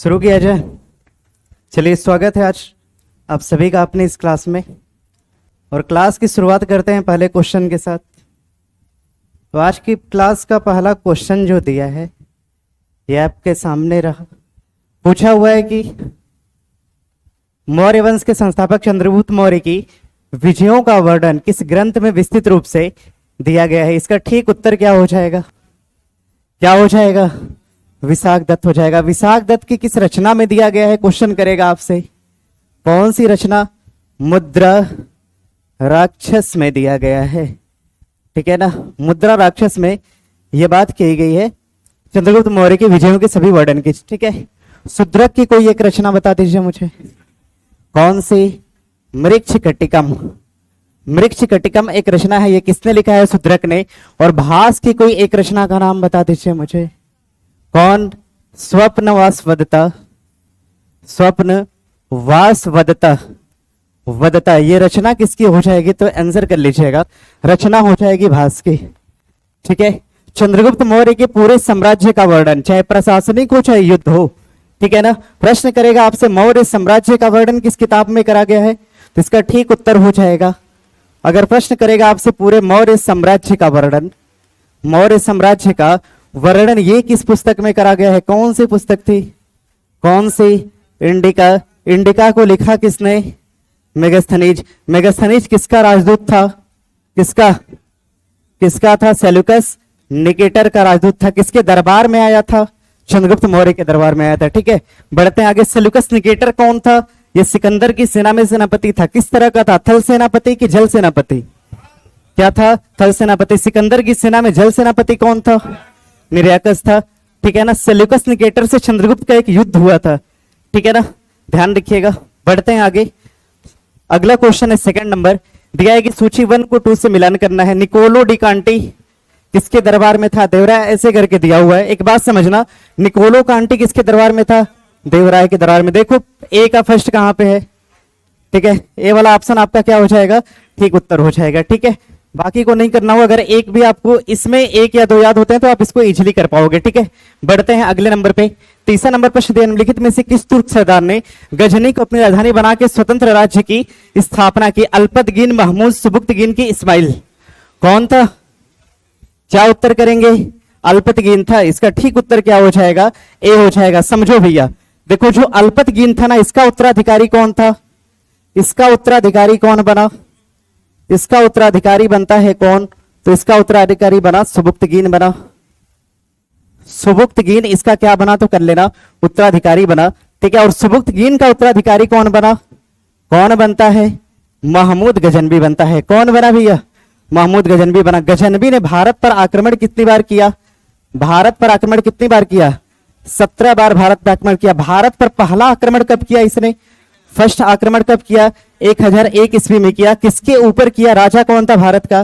शुरू किया जाए। चलिए, स्वागत है आज आप सभी का अपने इस क्लास में। और क्लास की शुरुआत करते हैं पहले क्वेश्चन के साथ। तो आज की क्लास का पहला क्वेश्चन जो दिया है ये आपके सामने रहा। पूछा हुआ है कि मौर्य वंश के संस्थापक चंद्रगुप्त मौर्य की विजयों का वर्णन किस ग्रंथ में विस्तृत रूप से दिया गया है। इसका ठीक उत्तर क्या हो जाएगा? क्या हो जाएगा? विशाखदत्त हो जाएगा। विशाखदत्त की किस रचना में दिया गया है? क्वेश्चन करेगा आपसे। कौन सी रचना? मुद्रा राक्षस में दिया गया है। ठीक है ना, मुद्रा राक्षस में यह बात कही गई है चंद्रगुप्त मौर्य के विजयों के सभी वर्णन की। ठीक है, शूद्रक की कोई एक रचना बता दीजिए मुझे। कौन सी? मृच्छकटिकम। मृच्छकटिकम एक रचना है, ये किसने लिखा है? शूद्रक ने। और भास की कोई एक रचना का नाम बता दीजिए मुझे। कौन? स्वप्नवासवदता। स्वप्नवासवदता वदता, ये रचना किसकी हो जाएगी? तो आंसर कर लीजिएगा, रचना हो जाएगी भास की। ठीक है, चंद्रगुप्त मौर्य के पूरे साम्राज्य का वर्णन, चाहे प्रशासनिक हो चाहे युद्ध हो, ठीक है ना, प्रश्न करेगा आपसे मौर्य साम्राज्य का वर्णन किस किताब में करा गया है, तो इसका ठीक उत्तर हो जाएगा। अगर प्रश्न करेगा आपसे पूरे मौर्य साम्राज्य का वर्णन, मौर्य साम्राज्य का वर्णन ये किस पुस्तक में करा गया है? कौन सी पुस्तक थी? कौन सी? इंडिका। इंडिका को लिखा किसने? मेगास्थनीज। मेगास्थनीज किसका राजदूत था? किसका? किसका था? सेल्यूकस निकेटर का राजदूत था। किसके दरबार में आया था? चंद्रगुप्त मौर्य के दरबार में आया था। ठीक है, बढ़ते हैं आगे। सेल्यूकस निकेटर कौन था? ये सिकंदर की सेना में सेनापति था। किस तरह का था? थल सेनापति कि जल सेनापति? क्या था? थल सेनापति। सिकंदर की सेना में जल सेनापति कौन था? निर्याकस था। ठीक है ना, सेल्यूकस निकेटर से चंद्रगुप्त का एक युद्ध हुआ था। ठीक है ना, ध्यान रखिएगा। बढ़ते हैं आगे। अगला क्वेश्चन है सेकंड नंबर, दिया है कि सूची 1 को 2 से मिलान करना है। निकोलो डी कांटी किसके दरबार में था? देवराय। ऐसे करके दिया हुआ है। एक बात समझना, निकोलो कांटी किसके दरबार में था? देवराय के दरबार में। देखो ए का फर्स्ट कहां पे है? ठीक है, ए वाला ऑप्शन आपका क्या हो जाएगा? ठीक उत्तर हो जाएगा। ठीक है, बाकी को नहीं करना होगा। अगर एक भी आपको इसमें एक या दो याद होते हैं तो आप इसको इजीली कर पाओगे। ठीक है, बढ़ते हैं अगले नंबर पे। तीसरा नंबर प्रश्न दिया, निम्नलिखित में से किस तुर्क सरदार ने गजनी को अपनी राजधानी बना के स्वतंत्र राज्य की स्थापना की? अल्पतगीन, महमूद, सुबुक्तगीन की इस्माइल? कौन था? क्या उत्तर करेंगे? अल्पतगीन था। इसका ठीक उत्तर क्या हो जाएगा? ए हो जाएगा। समझो भैया, देखो जो अल्पतगीन था ना, इसका उत्तराधिकारी कौन था? इसका उत्तराधिकारी कौन बना? इसका उत्तराधिकारी बनता है कौन? तो इसका उत्तराधिकारी बना सुबुक्तगीन बना। सुबुक्तगीन इसका क्या बना? तो कर लेना, उत्तराधिकारी बना। ठीक है, और सुबुक्तगीन का उत्तराधिकारी कौन बना? कौन बनता है? महमूद गजनवी बनता है। कौन बना भैया? महमूद गजनवी बना। गजनवी ने भारत पर आक्रमण कितनी बार किया? भारत पर आक्रमण कितनी बार किया? 17 बार भारत पर आक्रमण किया। भारत पर पहला आक्रमण कब किया इसने? फर्स्ट आक्रमण कब किया? 1001 ईस्वी में किया। किसके ऊपर किया? राजा कौन था भारत का?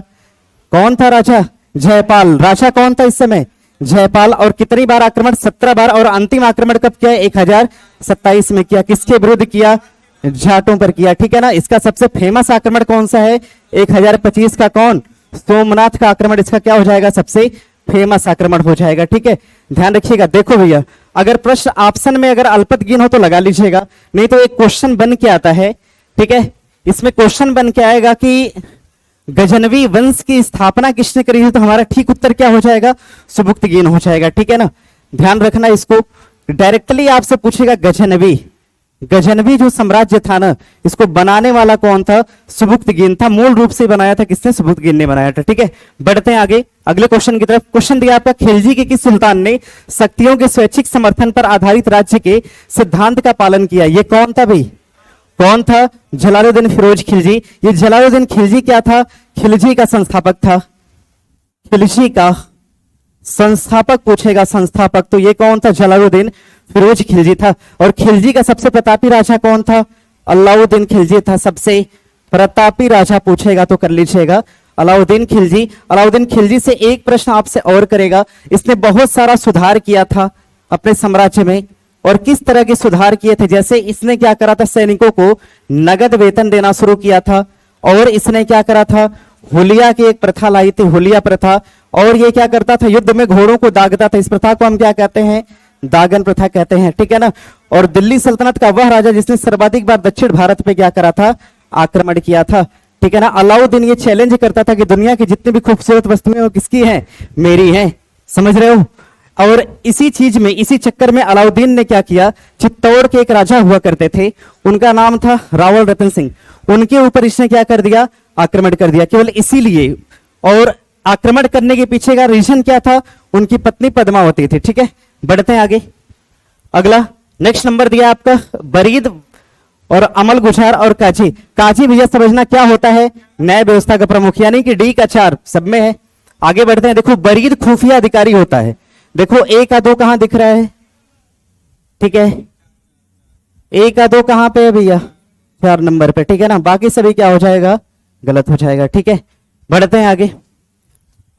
कौन था राजा? जयपाल। राजा कौन था इस समय? जयपाल। और कितनी बार आक्रमण? 17 बार। और अंतिम आक्रमण कब किया? 1027 में किया। किसके विरुद्ध किया? जाटों पर किया। ठीक है ना, इसका सबसे फेमस आक्रमण कौन सा है? 1025 का कौन? सोमनाथ का आक्रमण इसका क्या हो जाएगा? सबसे फेमस आक्रमण हो जाएगा। ठीक है, ध्यान रखिएगा। देखो भैया, अगर प्रश्न ऑप्शन में अगर अल्पतगीन हो तो लगा लीजिएगा, नहीं तो एक क्वेश्चन बन के आता है। ठीक है, इसमें क्वेश्चन बन के आएगा कि गजनवी वंश की स्थापना किसने करी है, तो हमारा ठीक उत्तर क्या हो जाएगा? सुबुक्तगीन हो जाएगा। ठीक है ना, ध्यान रखना इसको। डायरेक्टली आपसे पूछेगा गजनवी, गजनवी जो साम्राज्य था ना, इसको बनाने वाला कौन था? सुबुक्तगीन था। मूल रूप से बनाया था किसने? सुबुक्तगीन ने बनाया था। ठीक है, बढ़ते हैं आगे अगले क्वेश्चन की तरफ। क्वेश्चन दिया आपका, खिलजी के किस सुल्तान ने शक्तियों के स्वैच्छिक समर्थन पर आधारित राज्य के सिद्धांत का पालन किया? ये कौन था भाई? कौन था? जलालुद्दीन फिरोज खिलजी। ये जलालुद्दीन खिलजी क्या था? खिलजी का संस्थापक था। खिलजी का संस्थापक पूछेगा, संस्थापक, तो ये कौन था? जलालुद्दीन फिरोज खिलजी था। और खिलजी का सबसे प्रतापी राजा कौन था? अलाउद्दीन खिलजी था। सबसे प्रतापी राजा पूछेगा तो कर लीजिएगा अलाउद्दीन खिलजी। अलाउद्दीन खिलजी से एक प्रश्न आपसे और करेगा, इसने बहुत सारा सुधार किया था अपने साम्राज्य में। और किस तरह के सुधार किए थे? जैसे इसने क्या करा था? सैनिकों को नगद वेतन देना शुरू किया था। और इसने क्या करा था? हुलिया की एक प्रथा लाई थी, हुलिया प्रथा। और ये क्या करता था? युद्ध में घोड़ों को दागता था। इस प्रथा को हम क्या कहते हैं? दागन प्रथा कहते हैं, ठीक है ना। और दिल्ली सल्तनत का वह राजा जिसने सर्वाधिक बार दक्षिण भारत पे क्या करा था, आक्रमण किया था, ठीक है ना। अलाउद्दीन ये चैलेंज करता था कि दुनिया की जितनी भी खूबसूरत वस्तुएं वो किसकी हैं, मेरी हैं, समझ रहे हो। और इसी चीज में, इसी चक्कर में अलाउद्दीन ने क्या किया, चित्तौड़ के एक राजा हुआ करते थे, उनका नाम था रावल रतन सिंह, उनके ऊपर इसने क्या कर दिया, आक्रमण कर दिया, केवल इसीलिए। और आक्रमण करने के पीछे का रीजन क्या था, उनकी पत्नी पद्मावती थी, ठीक है। बढ़ते हैं आगे। अगला नेक्स्ट नंबर दिया आपका बरीद और अमल गुझार और काजी। काजी भैया समझना क्या होता है, न्याय व्यवस्था का प्रमुख, यानी कि डी का 4 सब में है। आगे बढ़ते हैं। देखो बरीद खुफिया अधिकारी होता है, देखो एक का दो कहां दिख रहा है, ठीक है, एक का दो कहां पे है भैया, 4 नंबर पे, ठीक है ना। बाकी सभी क्या हो जाएगा, गलत हो जाएगा, ठीक है। बढ़ते हैं आगे,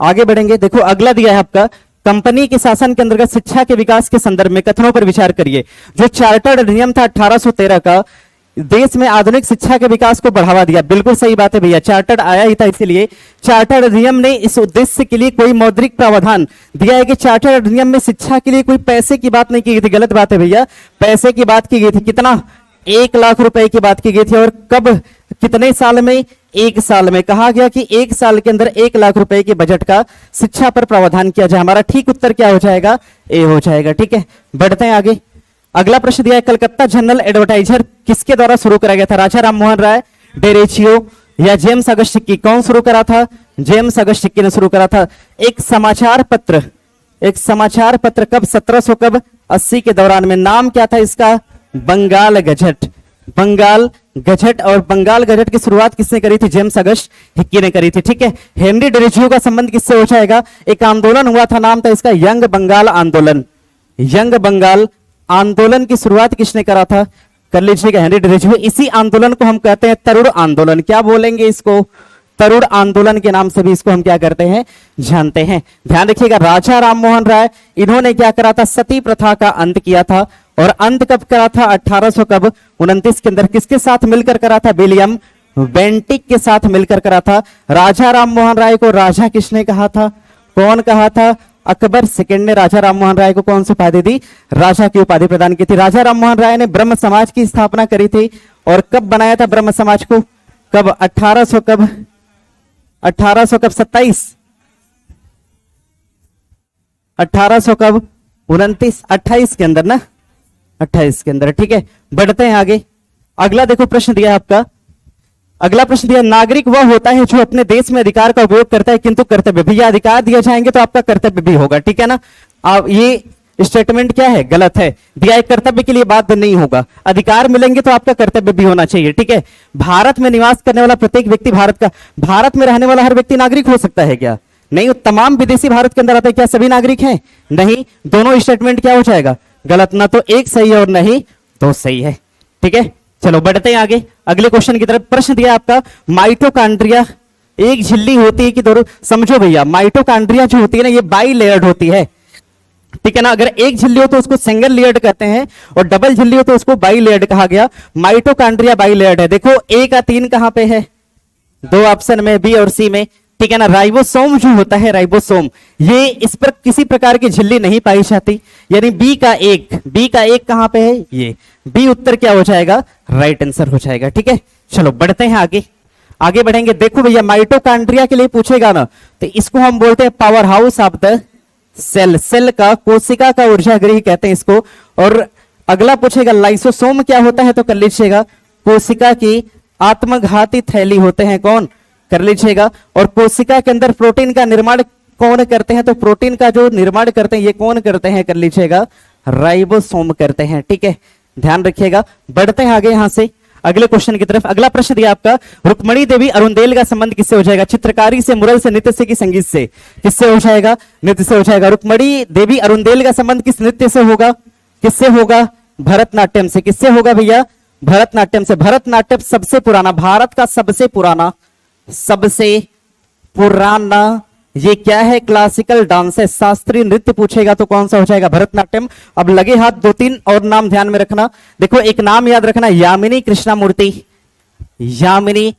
आगे बढ़ेंगे। देखो अगला दिया है आपका, कंपनी के शासन के अंतर्गत शिक्षा के विकास के संदर्भ में कथनों पर विचार करिए। जो चार्टर्ड अधिनियम था 1813 का, देश में आधुनिक शिक्षा के विकास को बढ़ावा दिया। बिल्कुल सही बात है भैया, चार्टर्ड आया ही था, इसीलिए चार्टर्ड अधिनियम ने इस उद्देश्य के लिए कोई मौद्रिक प्रावधान दिया है कि चार्टर्ड अधिनियम में शिक्षा के लिए कोई पैसे की बात नहीं की गई थी। गलत बात है भैया, पैसे की बात की गई थी। कितना, 1 लाख रुपए की बात की गई थी। और कब, कितने साल में, 1 साल में। कहा गया कि 1 साल के अंदर 1 लाख रुपए के बजट का शिक्षा पर प्रावधान किया जाए। हमारा ठीक उत्तर क्या हो जाएगा, ए हो जाएगा, ठीक है। बढ़ते हैं आगे। अगला प्रश्न दिया है, कलकत्ता जनरल एडवर्टाइजर किसके द्वारा शुरू करा गया था, राजा राम मोहन राय, डेरेचियो या जेम्स अगस्त सिक्की। कौन शुरू करा था, जेम्स अगस्त सिक्की ने शुरू करा था। एक समाचार पत्र, एक समाचार पत्र कब, 1780 के दौरान में। नाम क्या था इसका, बंगाल गजट, बंगाल गजट। और बंगाल गजट की शुरुआत किसने करी थी, जेम्स अगस्त हिक्की ने करी थी, ठीक है। हेनरी डेरेचियो का संबंध किससे हो जाएगा, एक आंदोलन हुआ था, नाम था इसका यंग बंगाल आंदोलन। यंग बंगाल आंदोलन की शुरुआत किसने करा था, कर लीजिएगा, हेनरी डेरेचियो। इसी आंदोलन को हम कहते हैं तरुण आंदोलन। क्या बोलेंगे इसको, तरुण आंदोलन के नाम से भी इसको हम क्या करते हैं, जानते हैं। ध्यान रखिएगा, राजा राम मोहन राय, इन्होंने क्या करा था, सती प्रथा का अंत किया था। और अंत कब करा था, 1829 के अंदर। किसके साथ मिलकर करा था, विलियम बेंटिक के साथ मिलकर करा था। राजा राम मोहन राय को राजा किसने कहा था, कौन कहा था, अकबर सेकंड ने राजा राम मोहन राय को कौन सी उपाधि दी, राजा की उपाधि प्रदान की थी। राजा राम मोहन राय ने ब्रह्म समाज की स्थापना करी थी। और कब बनाया था ब्रह्म समाज को, कब, 1800 कब, 1800 कब, 27, 1800 कब, 29, 28 के अंदर ना, 28 के अंदर, ठीक है। बढ़ते हैं आगे। अगला देखो प्रश्न दिया है आपका, अगला प्रश्न दिया, नागरिक वह होता है जो अपने देश में अधिकार का उपयोग करता है किंतु कर्तव्य, भैया अधिकार दिया जाएंगे तो आपका कर्तव्य भी होगा, ठीक है ना। अब ये स्टेटमेंट क्या है, गलत है। दिया है कर्तव्य के लिए बात नहीं होगा, अधिकार मिलेंगे तो आपका कर्तव्य भी होना चाहिए, ठीक है। भारत में निवास करने वाला प्रत्येक व्यक्ति भारत में रहने वाला हर व्यक्ति नागरिक हो सकता है क्या, नहीं। तमाम विदेशी भारत के अंदर आते हैं, क्या सभी नागरिक हैं, नहीं। दोनों स्टेटमेंट क्या हो जाएगा, गलत। ना तो एक सही है और नहीं दो सही है, ठीक है। चलो बढ़ते हैं आगे, अगले क्वेश्चन की तरफ। प्रश्न दिया आपका, माइटोकॉन्ड्रिया एक झिल्ली होती है कि दोनों, समझो भैया, माइटोकॉन्ड्रिया जो होती है ना, ये बाई लेयर्ड होती है, ठीक है ना। अगर एक झिल्ली हो तो उसको सिंगल लेयर्ड कहते हैं, और डबल झिल्ली हो तो उसको बाई लेयर्ड कहा गया। माइटोकॉन्ड्रिया बाई लेयर्ड है। देखो ए का 3 कहां पे है, 2 ऑप्शन में, बी और सी में, ठीक है ना। राइबोसोम जो होता है, राइबोसोम, ये इस पर किसी प्रकार की झिल्ली नहीं पाई जाती, यानी बी का 1 कहां पे है, ये बी उत्तर क्या हो जाएगा, राइट आंसर हो जाएगा, ठीक है। चलो बढ़ते हैं आगे, आगे बढ़ेंगे। देखो भैया, माइटोकॉन्ड्रिया के लिए पूछेगा ना, तो इसको हम बोलते हैं power house of the cell, cell का, कोशिका का ऊर्जा गृह कहते हैं इसको। और अगला पूछेगा, लाइसोसोम क्या होता है, तो कर लीजिएगा, कोशिका की आत्मघाती थैली होते हैं, कौन, कर लीजिएगा। और कोशिका के अंदर प्रोटीन का निर्माण कौन करते हैं, तो प्रोटीन का जो निर्माण करते हैं ये कौन करते हैं, कर लीजिएगा, राइबोसोम करते हैं, ठीक है। ध्यान रखिएगा। बढ़ते हैं आगे यहां से अगले क्वेश्चन की तरफ। अगला प्रश्न दिया आपका, रुक्मणी देवी अरुंदेल का संबंध किससे हो जाएगा, चित्रकारी से, मुरल से, नृत्य से कि संगीत से, किससे हो जाएगा, नृत्य से हो जाएगा। रुक्मणी देवी अरुंदेल का संबंध किस नृत्य से होगा, किससे होगा, भरतनाट्यम से। किससे होगा भैया, भरतनाट्यम से। भरतनाट्यम सबसे पुराना, भारत का सबसे पुराना ये क्या है, क्लासिकल डांस है, शास्त्रीय नृत्य पूछेगा तो कौन सा हो जाएगा, भरतनाट्यम। अब लगे हाथ 2-3 और नाम ध्यान में रखना। देखो एक नाम याद रखना, यामिनी कृष्णामूर्ति, यामिनी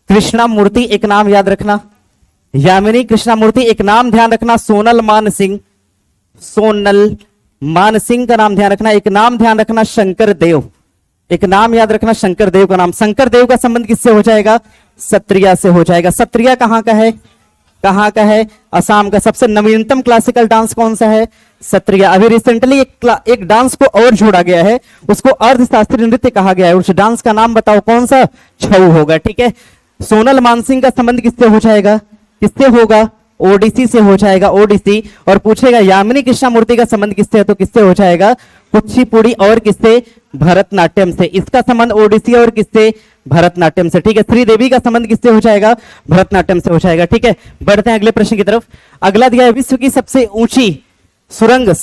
कृष्णामूर्ति एक नाम याद रखना, यामिनी कृष्णामूर्ति एक नाम ध्यान रखना। सोनल मान सिंह, सोनल मानसिंह का नाम ध्यान रखना, एक नाम ध्यान रखना शंकर देव, एक नाम याद रखना शंकर देव का नाम। शंकर देव का संबंध किससे हो जाएगा? सत्रिया से हो जाएगा। सत्रिया कहां का है? कहां का है? असम का। सबसे नवीनतम क्लासिकल डांस कौन सा है? सत्रिया। अभी रिसेंटली एक डांस को और जोड़ा गया है, उसको अर्धशास्त्रीय नृत्य कहा गया है। उस डांस का नाम बताओ कौन सा? छऊ होगा। ठीक है। सोनल मानसिंह का संबंध किससे हो जाएगा? किससे होगा? ओडिसी से हो जाएगा, ओडिसी। और पूछेगा यामिनी कृष्णमूर्ति का संबंध किससे है, तो किससे हो जाएगा? कुचिपुड़ी और किससे? भरतनाट्यम से। इसका संबंध ओडिसी और किससे? भरतनाट्यम से। ठीक है। श्रीदेवी का संबंध किससे हो जाएगा? भरतनाट्यम से हो जाएगा। ठीक है। बढ़ते हैं अगले प्रश्न की तरफ। अगला दिया है विश्व की सबसे ऊंची सुरंग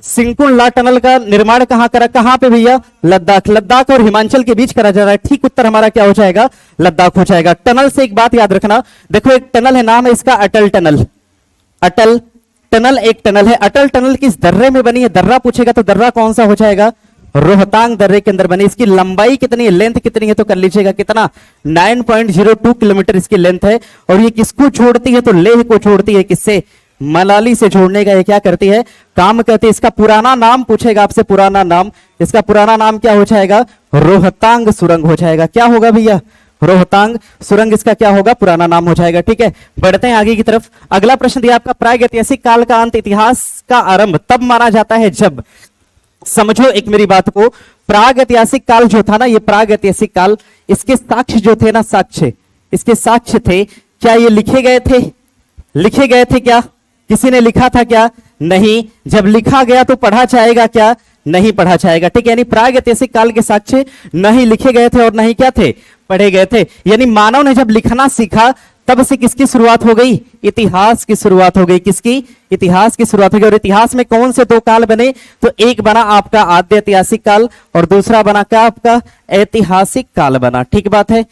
सिंकुला टनल का निर्माण कहां पे भैया? लद्दाख। लद्दाख और हिमाचल के बीच करा जा रहा है। ठीक उत्तर हमारा क्या हो जाएगा? लद्दाख हो जाएगा। टनल से एक बात याद रखना, देखो एक टनल है, नाम है इसका अटल टनल। अटल टनल एक टनल है। अटल टनल किस दर्रे में बनी है? दर्रा पूछेगा तो दर्रा कौन सा हो जाएगा? रोहतांग दर्रे के अंदर बनी। इसकी लंबाई कितनी है, लेंथ कितनी है, तो कर लीजिएगा कितना? 9.02 किलोमीटर इसकी लेंथ है। और ये किसको छोड़ती है? तो लेह को छोड़ती है। किससे? मनाली से जोड़ने का ये क्या करती है? काम करती है। इसका पुराना नाम पूछेगा आपसे, पुराना नाम, इसका पुराना नाम क्या हो जाएगा? रोहतांग सुरंग हो जाएगा। क्या होगा भैया? रोहतांग सुरंग इसका क्या होगा? पुराना नाम हो जाएगा। ठीक है। बढ़ते हैं आगे की तरफ। अगला प्रश्न दिया आपका, प्रागैतिहासिक काल का अंत इतिहास का आरंभ तब माना जाता है जब, समझो एक मेरी बात को, प्रागैतिहासिक काल जो था ना, ये प्रागैतिहासिक काल, इसके साक्ष्य जो थे ना, साक्ष्य, इसके साक्ष्य थे, क्या ये लिखे गए थे? लिखे गए थे क्या? किसी ने लिखा था क्या? नहीं। जब लिखा गया तो पढ़ा जाएगा क्या? नहीं पढ़ा जाएगा। ठीक है। यानी प्रागैतिहासिक काल के साक्ष्य नहीं लिखे गए थे और नहीं क्या थे? पढ़े गए थे। यानी मानव ने जब लिखना सीखा तब से किसकी शुरुआत हो गई? इतिहास की शुरुआत हो गई। किसकी? इतिहास की शुरुआत हो गई। और इतिहास में कौन से दो काल बने? तो एक बना आपका आद्य ऐतिहासिक काल और दूसरा बना क्या आपका? ऐतिहासिक काल बना। ठीक बात है,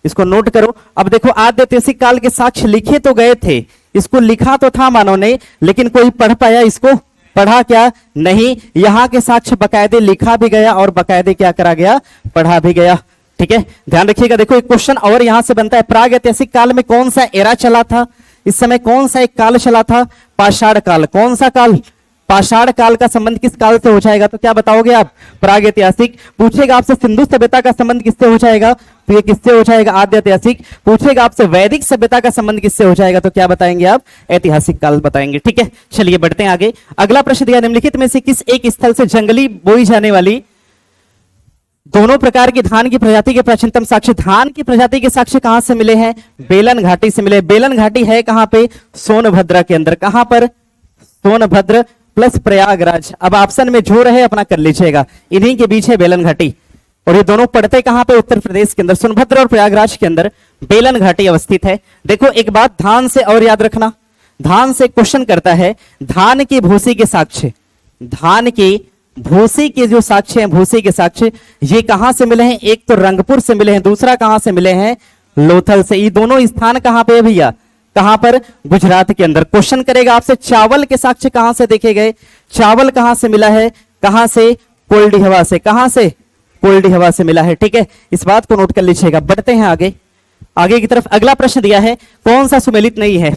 इसको नोट करो। अब देखो, आद्य ऐतिहासिक काल के साक्ष्य लिखे तो गए थे, इसको लिखा तो था मानव ने, लेकिन कोई पढ़ पाया इसको? पढ़ा क्या? नहीं। यहां के साक्ष्य बकायदे लिखा भी गया और बकायदे क्या करा गया? पढ़ा भी गया। ठीक है। ध्यान रखिएगा। देखो एक क्वेश्चन और यहां से बनता है, प्रागैतिहासिक काल में कौन सा एरा चला था? इस समय कौन सा एक काल चला था? पाषाण काल। कौन सा काल? पाषाण काल का संबंध किस काल से हो जाएगा? तो क्या बताओगे आप? प्रागैतिहासिक। पूछेगा आपसे सिंधु सभ्यता का संबंध किससे हो जाएगा? तो ये किससे हो जाएगा? आद्य ऐतिहासिक। पूछेगा आपसे वैदिक सभ्यता का संबंध किससे हो जाएगा? तो क्या बताएंगे आप? ऐतिहासिक काल बताएंगे। ठीक है। चलिए बढ़ते हैं आगे। अगला प्रश्न दिया, निम्नलिखित में से किस एक स्थल से जंगली बोई जाने वाली दोनों प्रकार की धान की प्रजाति के प्राचीनतम साक्ष्य, धान की प्रजाति के साक्ष्य कहां से मिले हैं? बेलन घाटी से मिले। बेलन घाटी है कहां पे? सोनभद्र के अंदर। कहां पर? सोनभद्र प्लस प्रयागराज। अब ऑप्शन में जो रहे अपना कर लीजिएगा, इन्हीं के बीच है बेलन घाटी। और ये दोनों पड़ते कहां पे? उत्तर प्रदेश के अंदर। सोनभद्र और प्रयागराज के अंदर बेलन घाटी अवस्थित है। देखो एक बात धान से और याद रखना, धान से क्वेश्चन करता है, धान की भूसी के साक्ष्य, धान की भूसी के जो साक्ष्य हैं, भूसी के साक्ष्य ये कहां से मिले हैं? एक तो रंगपुर से मिले हैं, दूसरा कहां से मिले हैं? लोथल से। ये दोनों स्थान कहां पे है भैया? कहां पर? गुजरात के अंदर। क्वेश्चन करेगा आपसे चावल के साक्ष्य कहां से देखे गए? चावल कहां से मिला है? कहां से? कोल्डी हवा से। कहां से? कोल्डी हवा से मिला है। ठीक है। इस बात को नोट कर लीजिएगा। बढ़ते हैं आगे, आगे की तरफ। अगला प्रश्न दिया है, कौन सा सुमेलित नहीं है?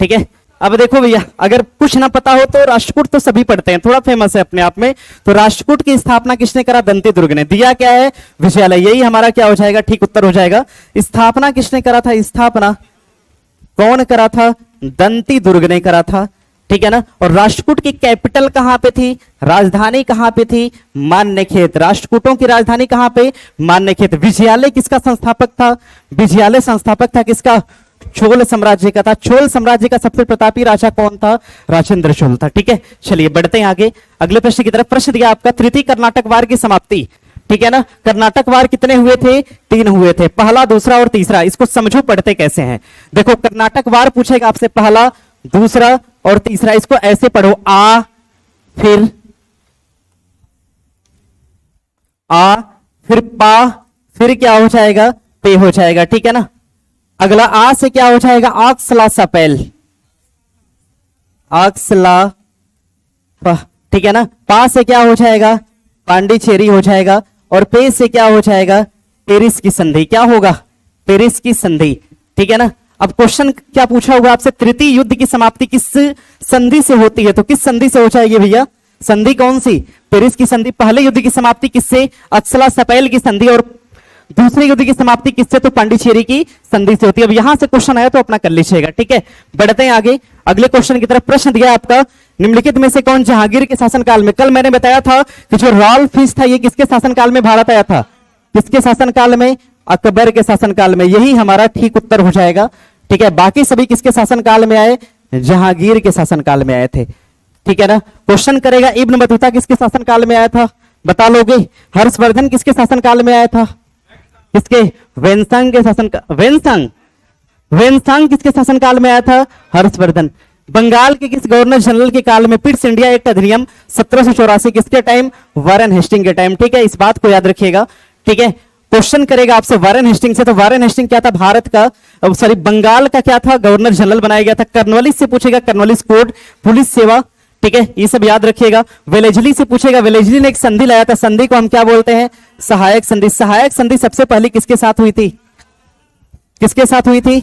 ठीक है। अब देखो भैया, अगर कुछ ना पता हो तो राष्ट्रकूट तो सभी पढ़ते हैं, थोड़ा फेमस है अपने आप में। तो राष्ट्रकूट की स्थापना किसने करा? दंती दुर्ग ने। दिया क्या है? विजयालय। यही हमारा क्या हो जाएगा? ठीक उत्तर हो जाएगा। स्थापना किसने करा था? स्थापना कौन करा था? दंती दुर्ग ने करा था। ठीक है ना। और राष्ट्रकूट की कैपिटल कहां पे थी? राजधानी कहां पे थी? मान्यखेत। राष्ट्रकूटों की राजधानी कहां पे? मान्यखेत। विजयालय किसका संस्थापक था? विजयालय संस्थापक था किसका? चोल साम्राज्य का था। चोल साम्राज्य का सबसे प्रतापी राजा कौन था? राजेंद्र चोल था। ठीक है। चलिए बढ़ते हैं आगे, अगले प्रश्न की तरफ। प्रश्न दिया आपका, तृतीय कर्नाटक वार की समाप्ति। ठीक है ना। कर्नाटक वार कितने हुए थे? 3 हुए थे, पहला, दूसरा और तीसरा। इसको समझो पढ़ते कैसे हैं। देखो कर्नाटक वार पूछेगा आपसे, पहला, दूसरा और तीसरा। इसको ऐसे पढ़ो, आ फिर पा, फिर क्या हो जाएगा? पे हो जाएगा। ठीक है ना। अगला आ से क्या हो जाएगा? आक्सला सपेल, आक्सला। ठीक है ना। पा से क्या हो जाएगा? पांडिचेरी हो जाएगा। और पे से क्या हो जाएगा? पेरिस की संधि। क्या होगा? पेरिस की संधि। ठीक है ना। अब क्वेश्चन क्या पूछा होगा आपसे, तृतीय युद्ध की समाप्ति किस संधि से होती है? तो किस संधि से हो जाएगी भैया? संधि कौन सी? पेरिस की संधि। पहले युद्ध की समाप्ति किससे? अक्सला सपेल की संधि। और दूसरे युद्ध की समाप्ति किससे? तो पांडिचेरी की संधि से होती है। अब यहां से क्वेश्चन आया तो अपना कर लीजिएगा, ठीक है। बढ़ते हैं आगे अगले क्वेश्चन की तरफ। प्रश्न दिया आपका, निम्नलिखित में से कौन जहांगीर के शासनकाल में, कल मैंने बताया था कि जो रॉयल फिश था ये किसके शासनकाल में भारत आया था? किसके शासनकाल में? अकबर के शासनकाल में। यही हमारा ठीक उत्तर हो जाएगा, ठीक है। बाकी सभी किसके शासनकाल में आए? जहांगीर के शासनकाल में आए थे, ठीक है ना। क्वेश्चन करेगा इब्न बतूता किसके शासनकाल में आया था? बता लोगे। हर्षवर्धन किसके शासनकाल में आया था? किसके? वेनसंग के शासनकाल। वेनसंग किसके शासनकाल में आया था? हर्षवर्धन। बंगाल के किस गवर्नर जनरल के काल में पिट्स इंडिया एक्ट अधिनियम 1784 किसके टाइम? वारेन हेस्टिंग के टाइम, ठीक है। इस बात को याद रखिएगा, ठीक है। क्वेश्चन करेगा आपसे वारेन हेस्टिंग से, तो वारेन हेस्टिंग क्या था? भारत का, सॉरी बंगाल का क्या था? गवर्नर जनरल बनाया गया था। कर्नवालिस से पूछेगा, कर्नवालिस कोड, पुलिस सेवा, ठीक है, ये सब याद रखिएगा। वेलेजली से पूछेगा, वेलेजली ने एक संधि लाया था, संधि को हम क्या बोलते हैं? सहायक संधि। सहायक संधि सबसे पहले किसके साथ हुई थी? किसके साथ हुई थी?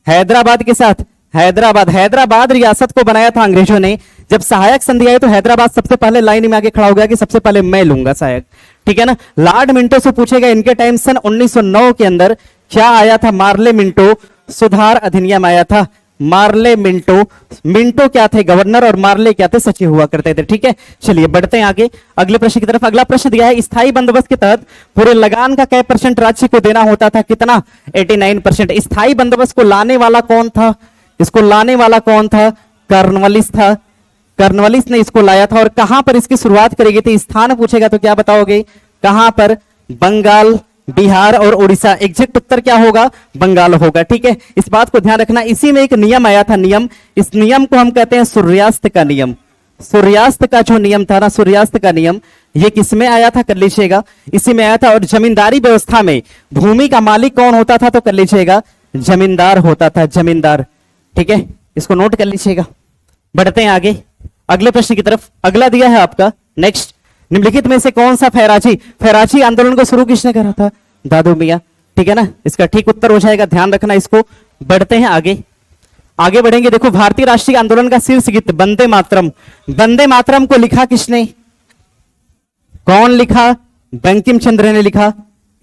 हैदराबाद के साथ। हैदराबाद रियासत को बनाया था अंग्रेजों ने। जब सहायक संधि आई तो हैदराबाद सबसे पहले लाइन में आके खड़ा हो गया कि सबसे पहले मैं लूंगा सहायक, ठीक है ना। लॉर्ड मिंटो से पूछेगा, इनके टाइम सन 1909 के अंदर क्या आया था? मार्ले मिंटो सुधार अधिनियम आया था। मार्ले मिंटो क्या थे? गवर्नर, और मार्ले क्या थे? सचिव हुआ करते थे, ठीक है। चलिए बढ़ते हैं आगे अगले प्रश्न की तरफ। अगला प्रश्न दिया है, स्थायी बंदोबस्त के तहत पूरे लगान का क्या % राज्य को देना होता था? कितना? 89%। स्थायी बंदोबस्त को लाने वाला कौन था? इसको लाने वाला कौन था? कॉर्नवालिस था। कॉर्नवालिस ने इसको लाया था। और कहां पर इसकी शुरुआत करी गई थी? स्थान पूछेगा तो क्या बताओगे? कहां पर? बंगाल, बिहार और उड़ीसा। एग्जैक्ट उत्तर क्या होगा? बंगाल होगा, ठीक है। इस बात को ध्यान रखना। इसी में एक नियम आया था, नियम, इस नियम को हम कहते हैं सूर्यास्त का नियम। सूर्यास्त का जो नियम था ना, सूर्यास्त का नियम, ये किसमें आया था? कर लीजिएगा, इसी में आया था। और जमींदारी व्यवस्था में भूमि का मालिक कौन होता था? तो कर लीजिएगा, जमींदार होता था, जमींदार, ठीक है। इसको नोट कर लीजिएगा। बढ़ते हैं आगे अगले प्रश्न की तरफ। अगला दिया है आपका नेक्स्ट, निम्नलिखित में से कौन सा फैराची आंदोलन को शुरू किसने करा था? दादू मियां, ठीक है ना। इसका ठीक उत्तर हो जाएगा, ध्यान रखना इसको। बढ़ते हैं आगे बढ़ेंगे। देखो, भारतीय राष्ट्रीय आंदोलन का शीर्ष गीत वंदे मातरम। वंदे मातरम को लिखा किसने? कौन लिखा? बंकिम चंद्र ने लिखा।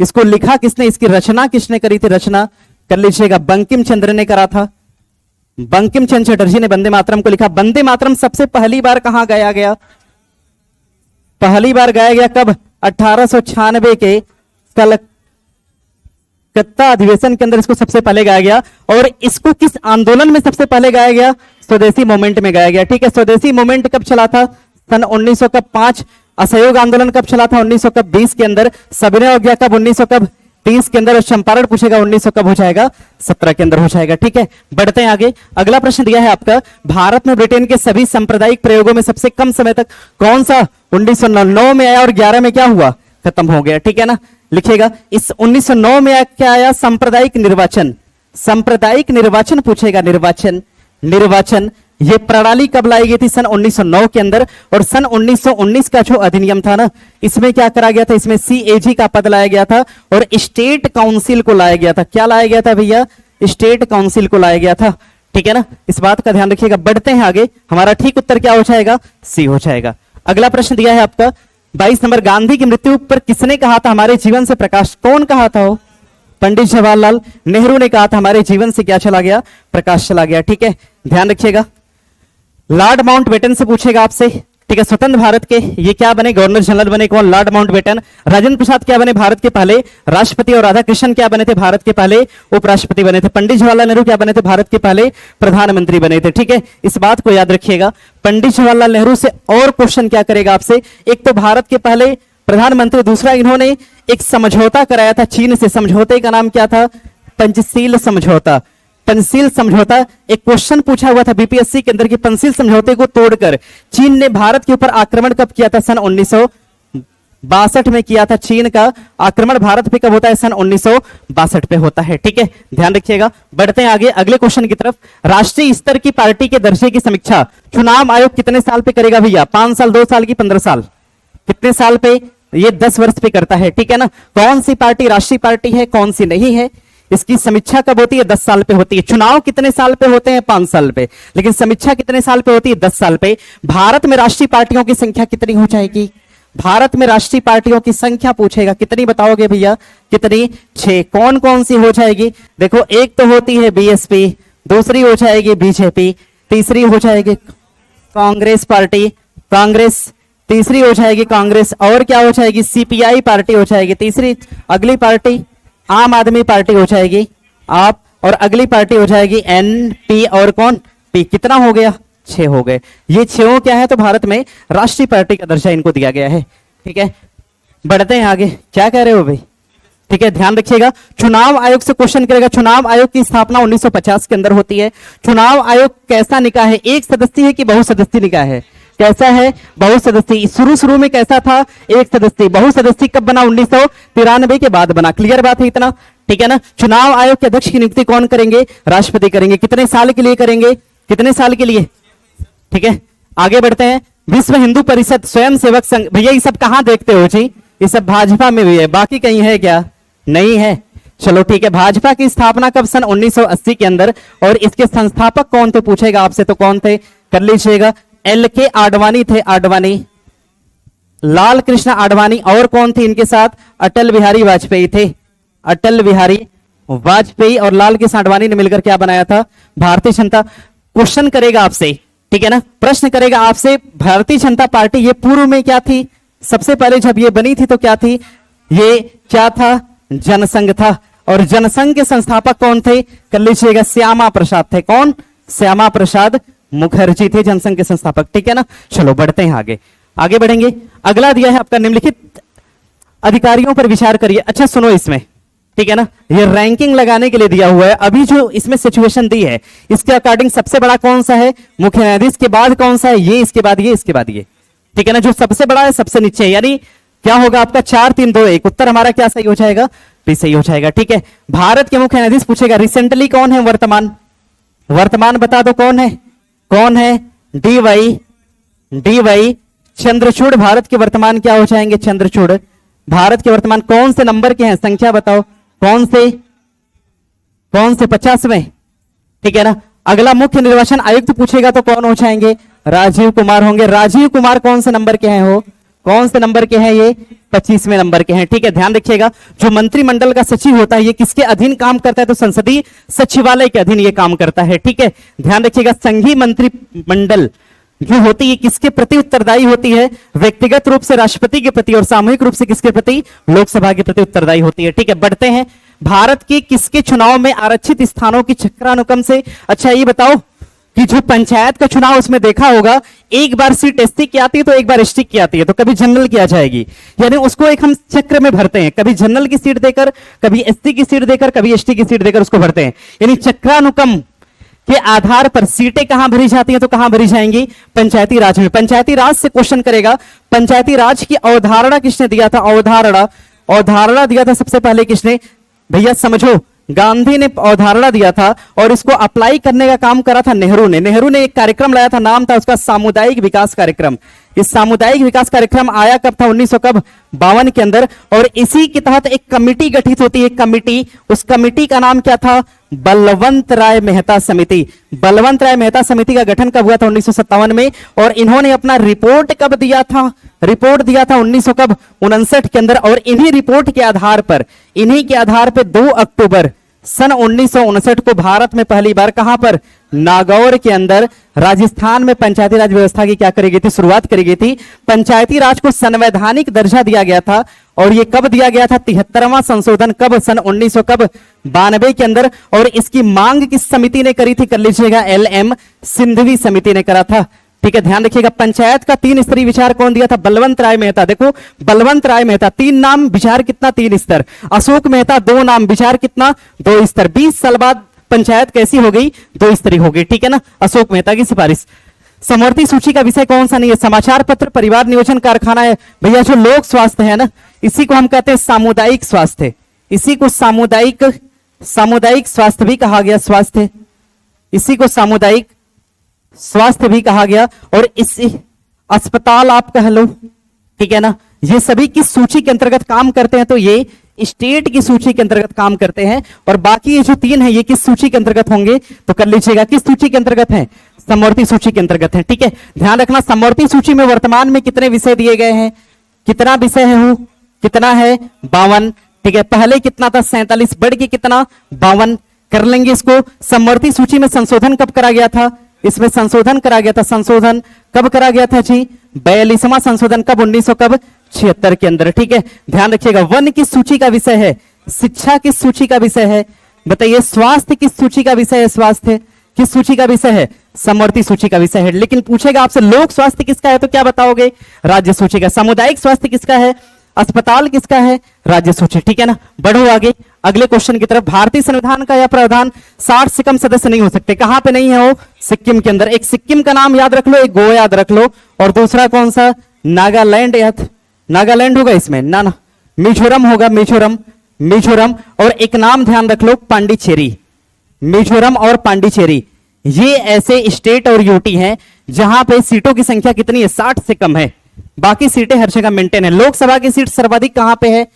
इसको लिखा किसने? इसकी रचना किसने करी थी? रचना कर लीजिएगा, बंकिम चंद्र ने करा था। बंकिम चंद्र चटर्जी ने वंदे मातरम को लिखा। वंदे मातरम सबसे पहली बार कहां गाया गया? पहली बार गाया गया कब? 1896 के कलकत्ता अधिवेशन के अंदर इसको सबसे पहले गाया गया। और इसको किस आंदोलन में सबसे पहले गाया गया? स्वदेशी मूवमेंट में गाया गया, ठीक है। स्वदेशी मूवमेंट कब चला था? सन 1905। असहयोग आंदोलन कब चला था? 1920 के अंदर। सविनय अवज्ञा कब? 1930 के अंदर। और चंपारण पूछेगा 1900 कब हो जाएगा? 17 के अंदर हो जाएगा, ठीक है। बढ़ते हैं आगे। अगला प्रश्न दिया है आपका, भारत में ब्रिटेन के सभी सांप्रदायिक प्रयोगों में सबसे कम समय तक कौन सा? 1909 में आया और 11 में क्या हुआ? खत्म हो गया, ठीक है ना। लिखिएगा, इस 1909 में क्या आया? सांप्रदायिक निर्वाचन। सांप्रदायिक निर्वाचन पूछेगा, निर्वाचन ये प्रणाली कब लाई गई थी? सन 1909 के अंदर। और सन 1919 का जो अधिनियम था ना, इसमें क्या करा गया था? इसमें CAG का पद लाया गया था और स्टेट काउंसिल को लाया गया था। क्या लाया गया था भैया? स्टेट काउंसिल को लाया गया था, ठीक है ना। इस बात का ध्यान रखिएगा। बढ़ते हैं आगे। हमारा ठीक उत्तर क्या हो जाएगा? सी हो जाएगा। अगला प्रश्न दिया है आपका 22 नंबर, गांधी की मृत्यु पर किसने कहा था हमारे जीवन से प्रकाश? कौन कहा था? वो पंडित जवाहरलाल नेहरू ने कहा था हमारे जीवन से क्या चला गया? प्रकाश चला गया, ठीक है। ध्यान रखिएगा। लॉर्ड माउंटबेटन से पूछेगा आपसे, ठीक है। स्वतंत्र भारत के ये क्या बने? गवर्नर जनरल बने। कौन? Lord Mountbatten. राजेंद्र प्रसाद क्या बने? भारत के पहले राष्ट्रपति। और राधा कृष्णन क्या बने थे? भारत के पहले उपराष्ट्रपति बने थे। पंडित जवाहरलाल नेहरू क्या बने थे? भारत के पहले प्रधानमंत्री बने थे, ठीक है। इस बात को याद रखिएगा। पंडित जवाहरलाल नेहरू से और क्वेश्चन क्या करेगा आपसे? एक तो भारत के पहले प्रधानमंत्री, दूसरा इन्होंने एक समझौता कराया था चीन से। समझौते का नाम क्या था? पंचशील समझौता। पंचशील समझौता एक क्वेश्चन पूछा हुआ था बीपीएससी के अंदर कि पंचशील समझौते को तोड़कर चीन ने भारत के ऊपर आक्रमण कब किया था? सन 1962 में किया था। चीन का आक्रमण भारत पे कब होता है? सन 1962 पे होता है, ठीक है। ध्यान रखिएगा। बढ़ते हैं आगे अगले क्वेश्चन की तरफ। राष्ट्रीय स्तर की पार्टी के दर्जे की समीक्षा चुनाव आयोग कितने साल पे करेगा भैया? 5 साल, 2 साल की 15 साल? कितने साल पे? ये 10 वर्ष पे करता है, ठीक है ना। कौन सी पार्टी राष्ट्रीय पार्टी है, कौन सी नहीं है, इसकी समीक्षा कब होती है? 10 साल पे होती है। चुनाव कितने साल पे होते हैं? 5 साल पे। लेकिन समीक्षा कितने साल पे होती है? 10 साल पे। भारत में राष्ट्रीय पार्टियों की संख्या कितनी हो जाएगी? भारत में राष्ट्रीय पार्टियों की संख्या पूछेगा, कितनी बताओगे भैया? कितनी? 6। कौन कौन सी हो जाएगी? देखो, एक तो होती है बीएसपी, दूसरी हो जाएगी बीजेपी, तीसरी हो जाएगी कांग्रेस पार्टी, कांग्रेस, तीसरी हो जाएगी कांग्रेस, और क्या हो जाएगी? सीपीआई पार्टी हो जाएगी तीसरी। अगली पार्टी आम आदमी पार्टी हो जाएगी आप, और अगली पार्टी हो जाएगी एनपी, और कौन? पी। कितना हो गया? 6 हो गए। ये 6 क्या है? तो भारत में राष्ट्रीय पार्टी का दर्जा इनको दिया गया है। ठीक है, बढ़ते हैं आगे। क्या कह रहे हो भाई? ठीक है, ध्यान रखिएगा। चुनाव आयोग से क्वेश्चन करेगा। चुनाव आयोग की स्थापना 1950 के अंदर होती है। चुनाव आयोग कैसा निकाय है? एक सदस्यीय है कि बहुसदस्यीय निकाय है? कैसा है? बहुसदस्यीय। शुरू में कैसा था? एक सदस्यीय। बहुसदस्यीय कब बना? 1993 के बाद बना। क्लियर बात है इतना? ठीक है ना। चुनाव आयोग के अध्यक्ष की नियुक्ति कौन करेंगे? राष्ट्रपति करेंगे। कितने साल के लिए करेंगे? कितने साल के लिए? ठीक है, आगे बढ़ते हैं। विश्व हिंदू परिषद स्वयं सेवक संघ, भैया ये सब कहां देखते हो जी? ये सब भाजपा में भी है, बाकी कहीं है क्या? नहीं है। चलो ठीक है। भाजपा की स्थापना कब? सन 1980 के अंदर। और इसके संस्थापक कौन थे पूछेगा आपसे, तो कौन थे? कर लीजिएगा। LK आडवाणी थे, आडवाणी, लाल कृष्ण आडवाणी, और कौन थे इनके साथ? अटल बिहारी वाजपेयी थे। अटल बिहारी वाजपेयी और लाल कृष्ण आडवाणी ने मिलकर क्या बनाया था? भारतीय जनता। क्वेश्चन करेगा आपसे, ठीक है ना, प्रश्न करेगा आपसे, भारतीय जनता पार्टी ये पूर्व में क्या थी? सबसे पहले जब ये बनी थी तो क्या थी? ये क्या था? जनसंघ था। और जनसंघ के संस्थापक कौन थे? कर लीजिएगा, श्यामा प्रसाद थे। कौन? श्यामा प्रसाद मुखर्जी थे जनसंघ के संस्थापक। ठीक है ना। चलो बढ़ते हैं आगे, आगे बढ़ेंगे। अगला दिया है आपका, निम्नलिखित अधिकारियों पर विचार करिए। अच्छा सुनो इसमें, ठीक है ना, ये रैंकिंग लगाने के लिए दिया हुआ है। अभी जो इसमें सिचुएशन दी है इसके अकॉर्डिंग सबसे बड़ा कौन सा है? मुख्य न्यायाधीश के बाद कौन सा है? ये, इसके बाद ये, इसके बाद ये। ठीक है ना, जो सबसे बड़ा है सबसे नीचे है, यानी क्या होगा आपका? 4 3 2 1। उत्तर हमारा क्या सही हो जाएगा? बी सही हो जाएगा। ठीक है, भारत के मुख्य न्यायाधीश पूछेगा रिसेंटली कौन है? वर्तमान, वर्तमान बता दो कौन है? कौन है? डी वाई चंद्रचूड़ भारत के वर्तमान क्या हो जाएंगे? चंद्रचूड़। भारत के वर्तमान कौन से नंबर के हैं? संख्या बताओ। कौन से? 50वें। ठीक है ना। अगला मुख्य निर्वाचन आयुक्त पूछेगा तो कौन हो जाएंगे? राजीव कुमार होंगे। राजीव कुमार कौन से नंबर के हैं? हो कौन से नंबर के हैं? ये 25वें नंबर के हैं। ठीक है, ध्यान रखिएगा। जो मंत्रिमंडल का सचिव होता है ये किसके अधीन काम करता है? तो संसदीय सचिवालय के अधीन ये काम करता है। ठीक है, ध्यान रखिएगा। संघीय मंत्रिमंडल जो होती है किसके प्रति उत्तरदायी होती है? व्यक्तिगत रूप से राष्ट्रपति के प्रति और सामूहिक रूप से किसके प्रति? लोकसभा के प्रति उत्तरदायी होती है। ठीक है, बढ़ते हैं। भारत के किसके चुनाव में आरक्षित स्थानों की चक्रानुक्रम से? अच्छा ये बताओ कि जो पंचायत का चुनाव उसमें देखा होगा, एक बार सीट एसटी की आती है तो एक बार एसटी की आती है, तो कभी जनरल की आ जाएगी, यानी उसको एक हम चक्र में भरते हैं, कभी जनरल की सीट देकर, कभी एसटी की सीट देकर, कभी एसटी की सीट देकर उसको भरते हैं। यानी चक्रानुक्रम के आधार पर सीटें कहां भरी जाती हैं? तो कहां भरी जाएंगी? पंचायती राज में। पंचायती राज से क्वेश्चन करेगा, पंचायती राज की अवधारणा किसने दिया था? अवधारणा दिया था सबसे पहले किसने? भैया समझो, गांधी ने अवधारणा दिया था और इसको अप्लाई करने का काम करा था नेहरू ने। नेहरू ने एक कार्यक्रम लाया था, नाम था उसका सामुदायिक विकास कार्यक्रम। इस सामुदायिक विकास कार्यक्रम आया कब था? 1952 के अंदर। और इसी के तहत एक कमिटी गठित होती है, कमिटी, उस कमिटी का नाम क्या था? बलवंत राय मेहता समिति। बलवंत राय मेहता समिति का गठन कब हुआ था? 1957 में। और इन्होंने अपना रिपोर्ट कब दिया था? रिपोर्ट दिया था 1959 के अंदर। और इन्हीं रिपोर्ट के आधार पर, इन्हीं के आधार पर 2 अक्टूबर सन 1959 को भारत में पहली बार कहां पर? नागौर के अंदर राजस्थान में पंचायती राज व्यवस्था की क्या करी गई थी? शुरुआत करी गई थी। पंचायती राज को संवैधानिक दर्जा दिया गया था। और ये कब दिया गया था? 73वां संशोधन कब? सन 1992 के अंदर। और इसकी मांग किस समिति ने करी थी? कर लीजिएगा, LM सिंधवी समिति ने करा था। ठीक है, ध्यान रखिएगा। पंचायत का 3 स्तरीय विचार कौन दिया था? बलवंत राय मेहता। देखो, बलवंत राय मेहता, 3 नाम, विचार कितना? 3 स्तर। अशोक मेहता 2 नाम, विचार कितना? 2 स्तर। 20 साल बाद पंचायत कैसी हो गई? 2 स्तरीय हो गई। ठीक है ना, अशोक मेहता की सिफारिश। समवर्ती सूची का विषय कौन सा नहीं है? समाचार पत्र, परिवार नियोजन, कारखाना है। भैया जो लोक स्वास्थ्य है ना, इसी को हम कहते हैं सामुदायिक स्वास्थ्य। इसी को सामुदायिक स्वास्थ्य भी कहा गया। स्वास्थ्य, इसी को सामुदायिक स्वास्थ्य भी कहा गया। और इस अस्पताल आप कह लो, ठीक है ना, ये सभी किस सूची के अंतर्गत काम करते हैं? तो ये स्टेट की सूची के अंतर्गत काम करते हैं, और बाकी ये जो 3 है ये किस सूची के अंतर्गत होंगे, तो कर लीजिएगा किस सूची के अंतर्गत है, समवर्ती सूची के अंतर्गत है। ठीक है, ध्यान रखना समवर्ती सूची में वर्तमान में कितने विषय दिए गए हैं, कितना विषय है, कितना है 52। ठीक है, पहले कितना था 47, बढ़ के कितना 52 कर लेंगे इसको। समवर्ती सूची में संशोधन कब करा गया था, इसमें संशोधन करा गया था, संशोधन कब करा गया था जी, 42वां संशोधन कब, 1976 के अंदर। ठीक है, ध्यान रखिएगा। वन किस सूची का विषय है, शिक्षा किस सूची का विषय है, बताइए। स्वास्थ्य किस सूची का विषय है, स्वास्थ्य किस सूची का विषय है, समवर्ती सूची का विषय है। लेकिन पूछेगा आपसे लोक स्वास्थ्य किसका है, तो क्या बताओगे, राज्य सूची का। सामुदायिक स्वास्थ्य किसका है, अस्पताल किसका है, राज्य सूची। ठीक है ना, बढ़ो आगे अगले क्वेश्चन की तरफ। भारतीय संविधान का यह प्रावधान 60 से कम सदस्य नहीं हो सकते, कहां पे नहीं है वो, सिक्किम के अंदर। एक सिक्किम का नाम याद रख लो, एक गोवा याद रख लो, और दूसरा कौन सा, नागालैंड। याद, नागालैंड होगा इसमें ना, मिजोरम होगा, मिजोरम, मिजोरम। और एक नाम ध्यान रख लो, पांडिचेरी, मिजोरम और पांडिचेरी। ये ऐसे स्टेट और यूटी हैं जहां पे सीटों की संख्या कितनी है, 60 से कम है, बाकी सीटें हर जगह मेंटेन है। लोकसभा की सीट सर्वाधिक कहां पे है,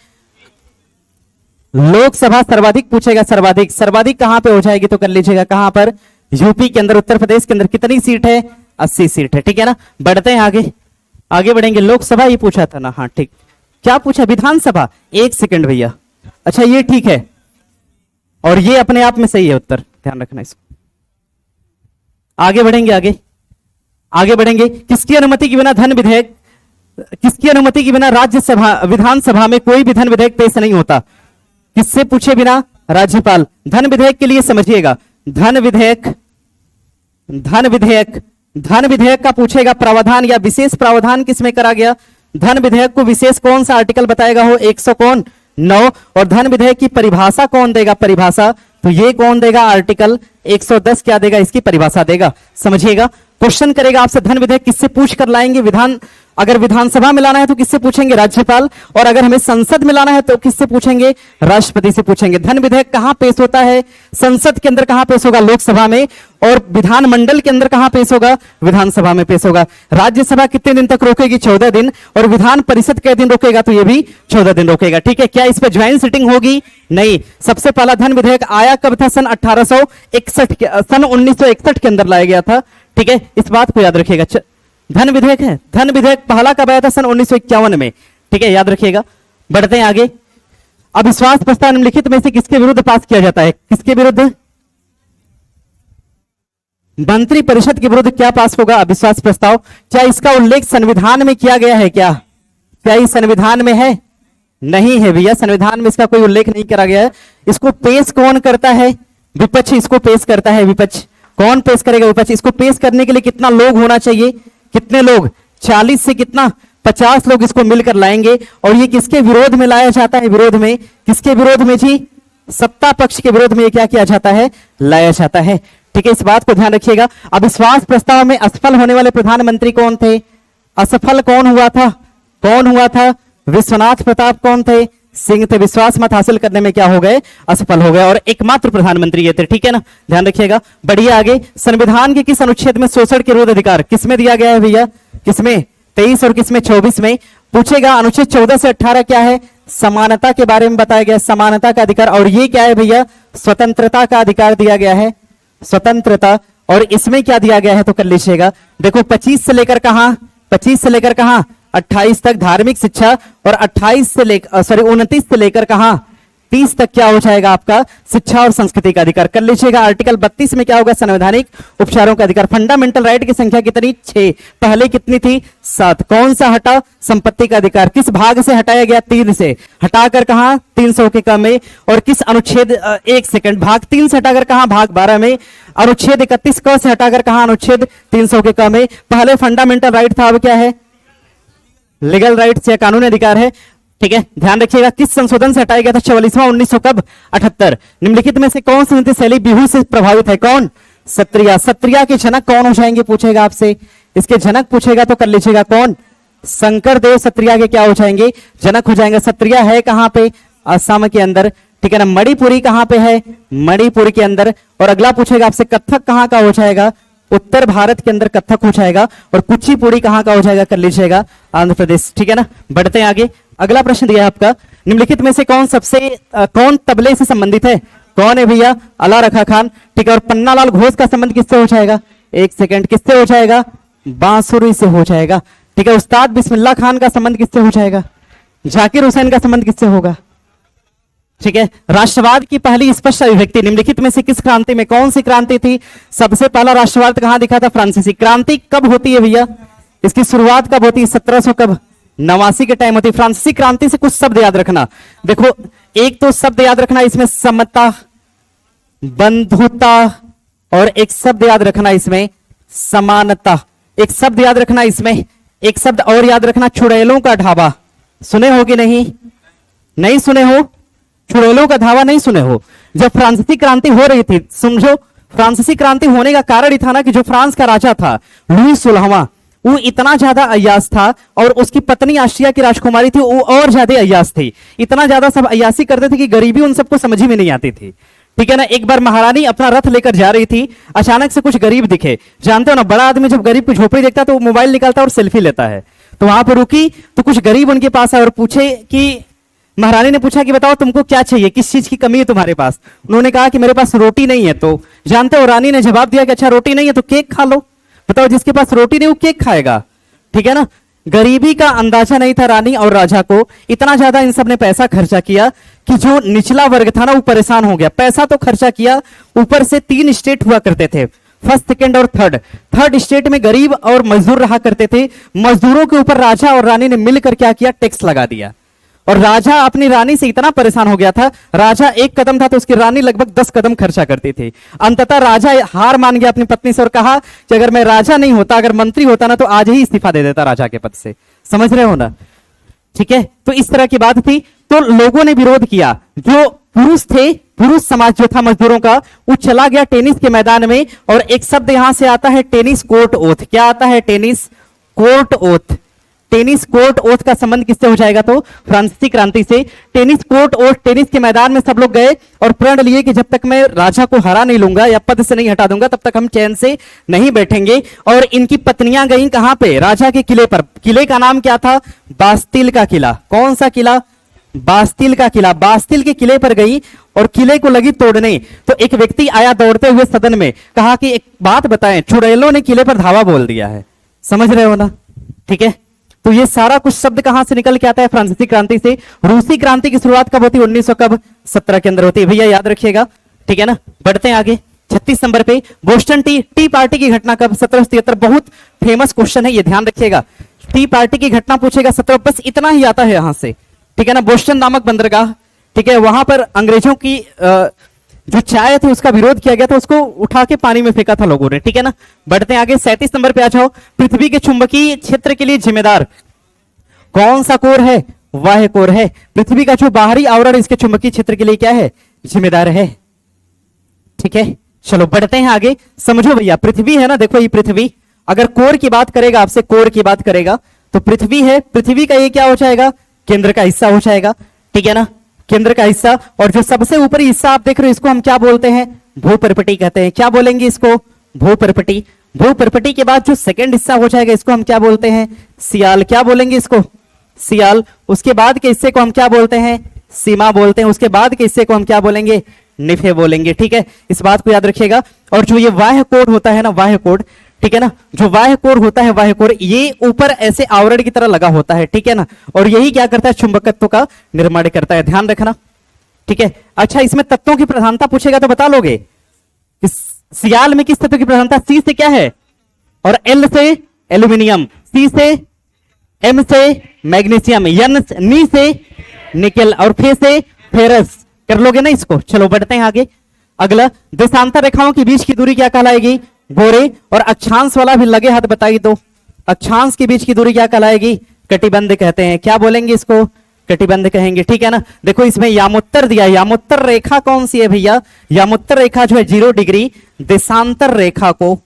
लोकसभा सर्वाधिक पूछेगा, सर्वाधिक सर्वाधिक कहां पे हो जाएगी, तो कर लीजिएगा कहां पर, यूपी के अंदर, उत्तर प्रदेश के अंदर। कितनी सीट है, 80 सीट है। ठीक है ना, बढ़ते हैं आगे, आगे बढ़ेंगे। लोकसभा ये पूछा था ना, हाँ ठीक। क्या पूछा, विधानसभा, 1 सेकंड भैया। अच्छा ये ठीक है, और ये अपने आप में सही है उत्तर, ध्यान रखना इसको। आगे बढ़ेंगे, आगे आगे बढ़ेंगे। किसकी अनुमति के बिना धन विधेयक, किसकी अनुमति के बिना राज्यसभा विधानसभा में कोई भी धन विधेयक पेश नहीं होता, किससे पूछे बिना, राज्यपाल। धन विधेयक के लिए समझिएगा, धन विधेयक, धन विधेयक, धन विधेयक का पूछेगा प्रावधान या विशेष प्रावधान किसमें करा गया, धन विधेयक को विशेष कौन सा आर्टिकल बताएगा हो, 100 कौन 9। और धन विधेयक की परिभाषा कौन देगा, परिभाषा, तो ये कौन देगा, आर्टिकल 110 क्या देगा, इसकी परिभाषा देगा। समझिएगा, क्वेश्चन करेगा आपसे धन विधेयक किससे पूछ कर लाएंगे, विधान, अगर विधानसभा में लाना है तो किससे पूछेंगे, राज्यपाल, और अगर हमें संसद में लाना है तो किससे पूछेंगे, राष्ट्रपति से पूछेंगे। धन विधेयक कहां पेश होता है, संसद के अंदर कहां पेश होगा, लोकसभा में, और विधानमंडल के अंदर कहां पेश होगा, विधानसभा में पेश होगा। राज्यसभा कितने दिन तक रोकेगी, 14 दिन, और विधान परिषद कितने दिन रोकेगा, तो ये भी 14 दिन रोकेगा। ठीक है, क्या इस पर ज्वाइंट सिटिंग होगी, नहीं। सबसे पहला धन विधेयक आया कब था, सन 1861 सन 1961 के अंदर लाया गया था। ठीक है, इस बात को याद रखिएगा। धन विधेयक है, धन विधेयक पहला कब आया था, सन 1951 में। ठीक है, याद रखिएगा। बढ़ते हैं आगे। अविश्वास प्रस्ताव निम्नलिखित में से किसके विरुद्ध पास किया जाता है, किसके विरुद्ध, मंत्री परिषद के विरुद्ध क्या पास होगा, अविश्वास प्रस्ताव। क्या इसका उल्लेख संविधान में किया गया है, क्या ये संविधान में है, नहीं है भैया, संविधान में इसका कोई उल्लेख नहीं करा गया है। इसको पेश कौन करता है, विपक्ष इसको पेश करता है, विपक्ष। कौन पेश करेगा, विपक्ष। इसको पेश करने के लिए कितना लोग होना चाहिए, कितने लोग, 40 से कितना 50 लोग इसको मिलकर लाएंगे। और ये किसके विरोध में लाया जाता है, विरोध में, किसके विरोध में जी, सत्ता पक्ष के विरोध में ये क्या किया जाता है, लाया जाता है। ठीक है, इस बात को ध्यान रखिएगा। अविश्वास प्रस्ताव में असफल होने वाले प्रधानमंत्री कौन थे, असफल कौन हुआ था, कौन हुआ था, विश्वनाथ प्रताप कौन थे, सिंह थे। विश्वास मत हासिल करने में क्या हो गए, असफल हो गए, और एकमात्र प्रधानमंत्री ये थे। ठीक है ना, ध्यान रखिएगा। बढ़िए आगे। संविधान के किस अनुच्छेद में शोषण के विरोध अधिकार किसमें दिया गया है भैया, किसमें, 23 और किसमें, 24 में। पूछेगा अनुच्छेद 14 से 18 क्या है, समानता के बारे में बताया गया, समानता का अधिकार। और ये क्या है भैया, स्वतंत्रता का अधिकार दिया गया है, स्वतंत्रता। और इसमें क्या दिया गया है, तो कर लीजिएगा। देखो 25 से लेकर कहां, 25 से लेकर कहां, 28 तक धार्मिक शिक्षा, और 28 से लेकर 29 से लेकर कहां, 30 तक क्या हो जाएगा आपका, शिक्षा और संस्कृति का अधिकार। कर लीजिएगा। आर्टिकल 32 में क्या होगा, संवैधानिक उपचारों का अधिकार। फंडामेंटल राइट की संख्या कितनी, 6, पहले कितनी थी, 7। कौन सा हटा, संपत्ति का अधिकार। किस भाग से हटाया गया, 3 से हटाकर कहां, 300 के क में। और किस अनुच्छेद, 1 सेकंड, भाग 3 से हटाकर कहां, भाग 12 में। अनुच्छेद 31 क से हटाकर कहां, अनुच्छेद 300 के क में। पहले फंडामेंटल राइट था, अब क्या है, लीगल राइट्स या कानूनी अधिकार है। ठीक है, ध्यान रखिएगा। किस संशोधन से हटाया गया था, 44वां, 1900 कब, 78। निम्नलिखित में से कौन सी नृत्य शैली बिहू से प्रभावित है, कौन, सत्रिया। सत्रिया के जनक कौन हो जाएंगे, पूछेगा आपसे, इसके जनक पूछेगा तो कर लीजिएगा कौन, शंकर देव सत्रिया के क्या हो जाएंगे, जनक हो जाएंगे। सत्रिया है कहां पे, असम के अंदर। ठीक है ना, मणिपुरी कहां पे है, मणिपुर के अंदर। और अगला पूछेगा आपसे कथक कहां का हो जाएगा, उत्तर भारत के अंदर कथक हो जाएगा। और कुचिपुड़ी कहां का हो जाएगा, कर लीजिएगा आंध्र प्रदेश, ठीक है ना। बढ़ते हैं आगे, अगला प्रश्न दिया है आपका, निम्नलिखित में से कौन तबले से संबंधित है? कौन है भैया? अला रखा खान, ठीक है। और पन्नालाल घोष का संबंध किससे हो जाएगा? एक सेकंड, किससे हो जाएगा? बांसुरी से हो जाएगा, ठीक है। उस्ताद बिस्मिल्लाह खान का संबंध किससे हो जाएगा? जाकिर हुसैन का संबंध किससे होगा? ठीक है। राष्ट्रवाद की पहली स्पष्ट अभिव्यक्ति निम्नलिखित में से किस क्रांति में, कौन सी क्रांति थी? सबसे पहला राष्ट्रवाद कहां दिखा था? फ्रांसीसी क्रांति कब होती है भैया? इसकी शुरुआत कब होती है? 1700 कब? 89 के टाइम होती है। फ्रांसीसी क्रांति से कुछ शब्द याद रखना, देखो एक तो शब्द याद रखना इसमें समता, बंधुता, और एक शब्द याद रखना इसमें समानता, एक शब्द याद रखना इसमें, एक शब्द और याद रखना चुड़ैलों का ढाबा। सुने हो कि नहीं? नहीं सुने हो? चुड़ैलों का ढाबा नहीं सुने हो? जब फ्रांसीसी क्रांति हो रही थी, समझो फ्रांसीसी क्रांति होने का कारण ही था ना कि जो फ्रांस का राजा था लुई 16वां, वो इतना ज्यादा अय्याश था, और उसकी पत्नी आस्ट्रिया की राजकुमारी थी, वो और ज्यादा अय्याश थी। इतना ज्यादा सब अय्याशी करते थे कि गरीबी उन सबको समझ में नहीं आती थी, ठीक है ना। एक बार महारानी अपना रथ लेकर जा रही थी, अचानक से कुछ गरीब दिखे। जानते हो ना, बड़ा आदमी जब गरीब को झोपड़ी देखता है तो वो मोबाइल निकालता है और सेल्फी लेता है। तो वहां पर रुकी तो कुछ गरीब उनके पास आए और पूछे कि, महारानी ने पूछा कि बताओ तुमको क्या चाहिए, किस चीज की कमी है तुम्हारे पास? उन्होंने कहा कि मेरे पास रोटी नहीं है। तो जानते हो रानी ने जवाब दिया कि अच्छा रोटी नहीं है तो केक खा लो। बताओ जिसके पास रोटी नहीं वो केक खाएगा, ठीक है ना। गरीबी का अंदाजा नहीं था रानी और राजा को, इतना ज्यादा इन सब ने पैसा खर्चा किया कि जो निचला वर्ग था ना वो परेशान हो गया। पैसा तो खर्चा किया, ऊपर से 3 स्टेट हुआ करते थे, फर्स्ट, सेकंड और थर्ड स्टेट में गरीब और मजदूर रहा करते थे। मजदूरों के ऊपर राजा और रानी ने मिलकर क्या किया? टैक्स लगा दिया। और राजा अपनी रानी से इतना परेशान हो गया था, राजा 1 कदम था तो उसकी रानी लगभग 10 कदम खर्चा करती थी। अंततः राजा हार मान गया अपनी पत्नी से और कहा कि अगर मैं राजा नहीं होता, अगर मंत्री होता ना, तो आज ही इस्तीफा दे देता राजा के पद से। समझ रहे हो ना, ठीक है। तो इस तरह की बात थी, तो लोगों ने विरोध किया। जो पुरुष थे, पुरुष समाज जो था मजदूरों का, वो चला गया टेनिस के मैदान में। और एक शब्द यहां से आता है टेनिस कोर्ट ओथ। क्या आता है? Tennis court oath. Tennis court oath का संबंध किससे हो जाएगा? तो फ्रांसीसी क्रांति से। टेनिस कोर्ट ओथ, टेनिस के मैदान में सब लोग गए और प्रण लिए कि जब तक मैं राजा को हरा नहीं लूंगा या पद से नहीं हटा दूंगा तब तक हम चैन से नहीं बैठेंगे। और इनकी पत्नियां गई कहां पे? राजा के किले पर। किले का नाम क्या था? बास्तिल का किला। कौन सा किला? बास्तिल का किला। बास्तिल के किले पर गई और किले को लगी तोड़ने। तो एक व्यक्ति आया दौड़ते हुए सदन में, कहा कि एक बात बताएं, चुड़ैलों ने किले पर धावा बोल दिया है। समझ रहे हो ना, ठीक है। तो ये सारा कुछ शब्द कहां से निकल के आता है? फ्रांसीसी क्रांति से। रूसी क्रांति की शुरुआत कब होती है? 1900 कब? 17 के अंदर होती है भैया, याद रखिएगा, ठीक है ना। बढ़ते हैं आगे, 36 नंबर पे, बोस्टन टी पार्टी की घटना कब? 1773। बहुत फेमस क्वेश्चन है ये, ध्यान रखिएगा। टी पार्टी की घटना पूछेगा 17, बस इतना ही आता है यहां से, ठीक है ना। बोस्टन नामक बंदरगाह, ठीक है, वहां पर अंग्रेजों की जो चाय थी उसका विरोध किया गया था, उसको उठा के पानी में फेंका था लोगों ने, ठीक है ना। बढ़ते हैं आगे, 37 नंबर पे आ जाओ। पृथ्वी के चुंबकीय क्षेत्र के लिए जिम्मेदार कौन सा कोर है? वह कोर है। पृथ्वी का जो बाहरी आवरण इसके चुंबकीय क्षेत्र के लिए क्या है? जिम्मेदार है, ठीक है। चलो बढ़ते हैं आगे, समझो भैया, पृथ्वी है ना, देखो ये पृथ्वी, अगर कोर की बात करेगा, आपसे कोर की बात करेगा तो पृथ्वी है। पृथ्वी का ये क्या हो जाएगा? केंद्र का हिस्सा हो जाएगा, ठीक है ना, केंद्र का हिस्सा। और जो सबसे ऊपरी हिस्सा आप देख रहे हो इसको हम क्या बोलते हैं? भूपर्पटी कहते हैं। क्या बोलेंगे इसको? भूपर्पटी। भूपर्पटी के बाद जो सेकंड हिस्सा हो जाएगा इसको हम क्या बोलते हैं? सियाल। क्या बोलेंगे इसको? सियाल। उसके बाद के हिस्से को हम क्या बोलते हैं? सीमा बोलते हैं। उसके बाद के हिस्से को हम क्या बोलेंगे? निफे बोलेंगे, ठीक है। इस बात को याद रखिएगा। और जो ये बाह्य कोड होता है ना, बाह्य कोड, ठीक है ना, जो बाह्य कोर होता है, बाह्य कोर, ये ऊपर ऐसे आवरण की तरह लगा होता है, ठीक है ना। और यही क्या करता है? चुंबकत्व का निर्माण करता है, ध्यान रखना, ठीक है। अच्छा, इसमें तत्वों की प्रधानता पूछेगा तो बता लोगे? सियाल में किस तत्व की प्रधानता? सी से क्या है? और एल से एल्यूमिनियम, सी से एम से मैग्नीशियम, एन नी से निकेल और फे से फेरस। कर लोगे ना इसको? चलो बढ़ते हैं आगे। अगला, देशांतर रेखाओं के बीच की दूरी क्या कहलाएगी? गोरे। और अक्षांश वाला भी लगे हाथ बताइए तो, अक्षांश के बीच की दूरी क्या कहलाएगी? कटिबंध कहते हैं। क्या बोलेंगे इसको? कटिबंध कहेंगे, ठीक है ना। देखो इसमें यामोत्तर दिया, यामोत्तर रेखा कौन सी है भैया? यामोत्तर रेखा जो है 0 डिग्री, देशांतर रेखा को,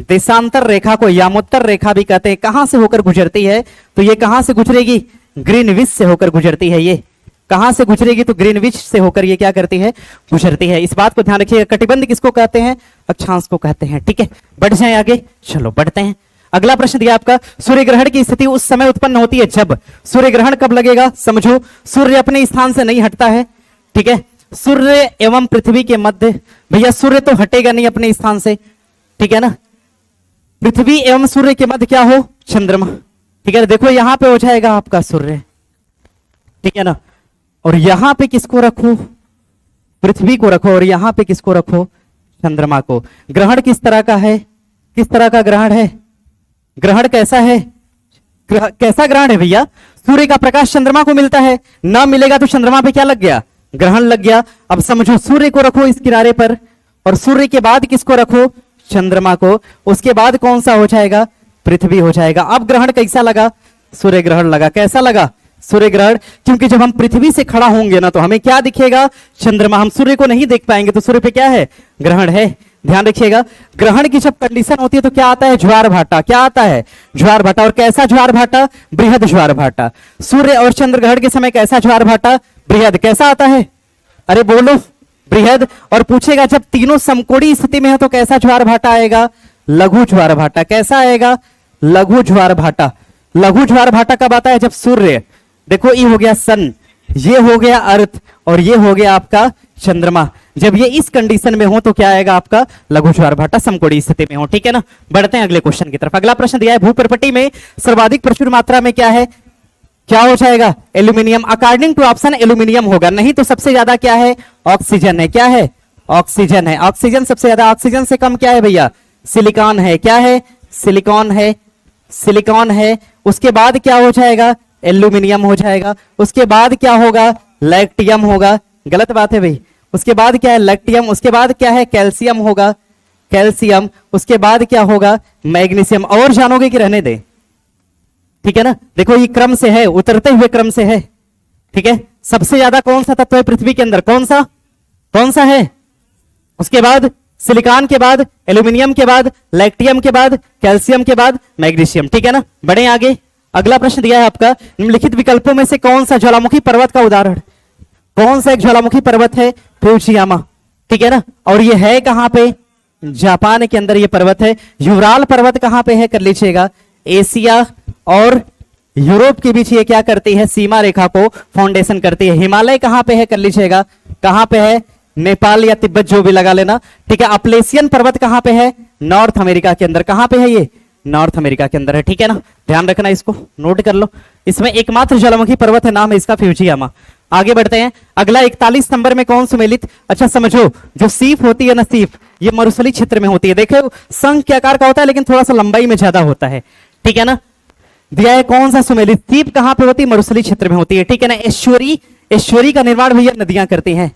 देशांतर रेखा को यामोत्तर रेखा भी कहते हैं। कहां से होकर गुजरती है? तो ये कहां से गुजरेगी? ग्रीनविच से होकर गुजरती है। ये कहां से गुजरेगी? तो ग्रीनविच से होकर ये क्या करती है? गुजरती है। इस बात को ध्यान रखिएगा। कटिबंध किसको कहते हैं? अक्षांश को कहते हैं, ठीक है। बढ़ जाए आगे, चलो बढ़ते हैं। अगला प्रश्न दिया आपका, सूर्य ग्रहण की स्थिति उस समय उत्पन्न होती है जब, सूर्य ग्रहण कब लगेगा, समझो, सूर्य अपने स्थान से नहीं हटता है, ठीक है, सूर्य एवं पृथ्वी के मध्य, भैया सूर्य तो हटेगा नहीं अपने स्थान से, ठीक है ना, पृथ्वी एवं सूर्य के मध्य क्या हो, चंद्रमा, ठीक है, देखो यहां पे हो जाएगा आपका सूर्य, ठीक है ना, और यहां पे किसको रखो, पृथ्वी को रखो, और यहां पे किसको रखो, चंद्रमा को। ग्रहण किस तरह का है, किस तरह का ग्रहण है, ग्रहण कैसा है, कैसा ग्रहण है भैया, सूर्य का प्रकाश चंद्रमा को मिलता है, ना मिलेगा तो चंद्रमा पे क्या लग गया, ग्रहण लग गया। अब समझो, सूर्य को रखो इस किनारे पर, और सूर्य के बाद किसको रखो, चंद्रमा को, उसके बाद कौन सा हो जाएगा, पृथ्वी हो जाएगा। अब ग्रहण कैसा लगा, सूर्य ग्रहण लगा, कैसा लगा, सूर्य ग्रहण, क्योंकि जब हम पृथ्वी से खड़ा होंगे ना तो हमें क्या दिखेगा, चंद्रमा, हम सूर्य को नहीं देख पाएंगे, तो सूर्य पे क्या है, ग्रहण है। ध्यान रखिएगा, ग्रहण की जब कंडीशन होती है तो क्या आता है, ज्वार भाटा, क्या आता है, ज्वार भाटा, और कैसा ज्वार भाटा, बृहद ज्वार भाटा। सूर्य और चंद्र ग्रहण के समय कैसा ज्वार भाटा, बृहद, कैसा आता है, अरे बोलो, बृहद। और पूछेगा जब तीनों समकोणीय स्थिति में है तो कैसा ज्वार भाटा आएगा, लघु ज्वार भाटा, कैसा आएगा, लघु ज्वार भाटा। लघु ज्वार भाटा कब आता है, जब सूर्य, देखो ये हो गया सन, ये हो गया अर्थ, और ये हो गया आपका चंद्रमा, जब ये इस कंडीशन में हो तो क्या आएगा आपका, लघु ज्वार भाटा समकोणीय स्थिति में हो, ठीक है ना। बढ़ते हैं अगले क्वेश्चन की तरफ। अगला प्रश्न दिया है, भूपर्पटी में सर्वाधिक प्रचुर मात्रा में क्या है, क्या हो जाएगा, aluminium. According to option aluminium होगा, नहीं तो सबसे ज्यादा क्या है, ऑक्सीजन है, क्या है, ऑक्सीजन है, ऑक्सीजन सबसे ज्यादा, ऑक्सीजन से कम क्या है भैया, सिलिकॉन है, क्या है, सिलिकॉन है, सिलिकॉन है। उसके बाद क्या हो जाएगा, एल्यूमिनियम हो जाएगा। उसके बाद क्या होगा, लैक्टियम होगा, गलत बात है भाई, उसके बाद क्या है, लैक्टियम, उसके बाद क्या है, कैल्शियम होगा, कैल्शियम, उसके बाद क्या होगा, मैग्नीशियम। और जानोगे कि रहने दे, ठीक है ना, देखो ये क्रम से है, उतरते हुए क्रम से है, ठीक है। सबसे ज्यादा कौन सा तत्व है पृथ्वी के अंदर, कौन सा, कौन सा है, उसके बाद सिलिकॉन के बाद एल्यूमिनियम के बाद लैक्टियम के बाद कैल्शियम के बाद मैग्नीशियम, ठीक है ना। बढ़े आगे, अगला प्रश्न दिया है आपका, निम्नलिखित विकल्पों में से कौन सा ज्वालामुखी पर्वत का उदाहरण, कौन सा एक ज्वालामुखी पर्वत है, फ्यूजियामा, ठीक है ना। और ये है कहां पे, जापान के अंदर ये पर्वत है। यूराल पर्वत कहां पे है, कर लीजिएगा, एशिया और यूरोप के बीच ये क्या करती है, सीमा रेखा को फाउंडेशन करती है। हिमालय कहां पे है, कर लीजिएगा, कहां पे है, नेपाल या तिब्बत जो भी लगा लेना, ठीक है। अपलेशियन पर्वत कहां पे है, नॉर्थ अमेरिका के अंदर, कहां पे है ये, नॉर्थ अमेरिका के अंदर है, ठीक है ना। ध्यान रखना, इसको नोट कर लो, इसमें एकमात्र ज्वालामुखी पर्वत है, नाम है इसका फ्यूजियामा। आगे बढ़ते हैं, अगला 41 नंबर में कौन सुमेलित, अच्छा समझो, जो सीप होती है ना, सीप ये मरुस्थलीय क्षेत्र में होती है, देखो शंख के आकार का होता है लेकिन थोड़ा सा लंबाई में ज्यादा होता है, ठीक है ना। दिया है कौन सा सुमेलित, सीप कहां पे होती है, मरुस्थलीय क्षेत्र में होती है, ठीक है ना। एश्वरी, एश्वरी का निर्माण भैया नदियां करती हैं,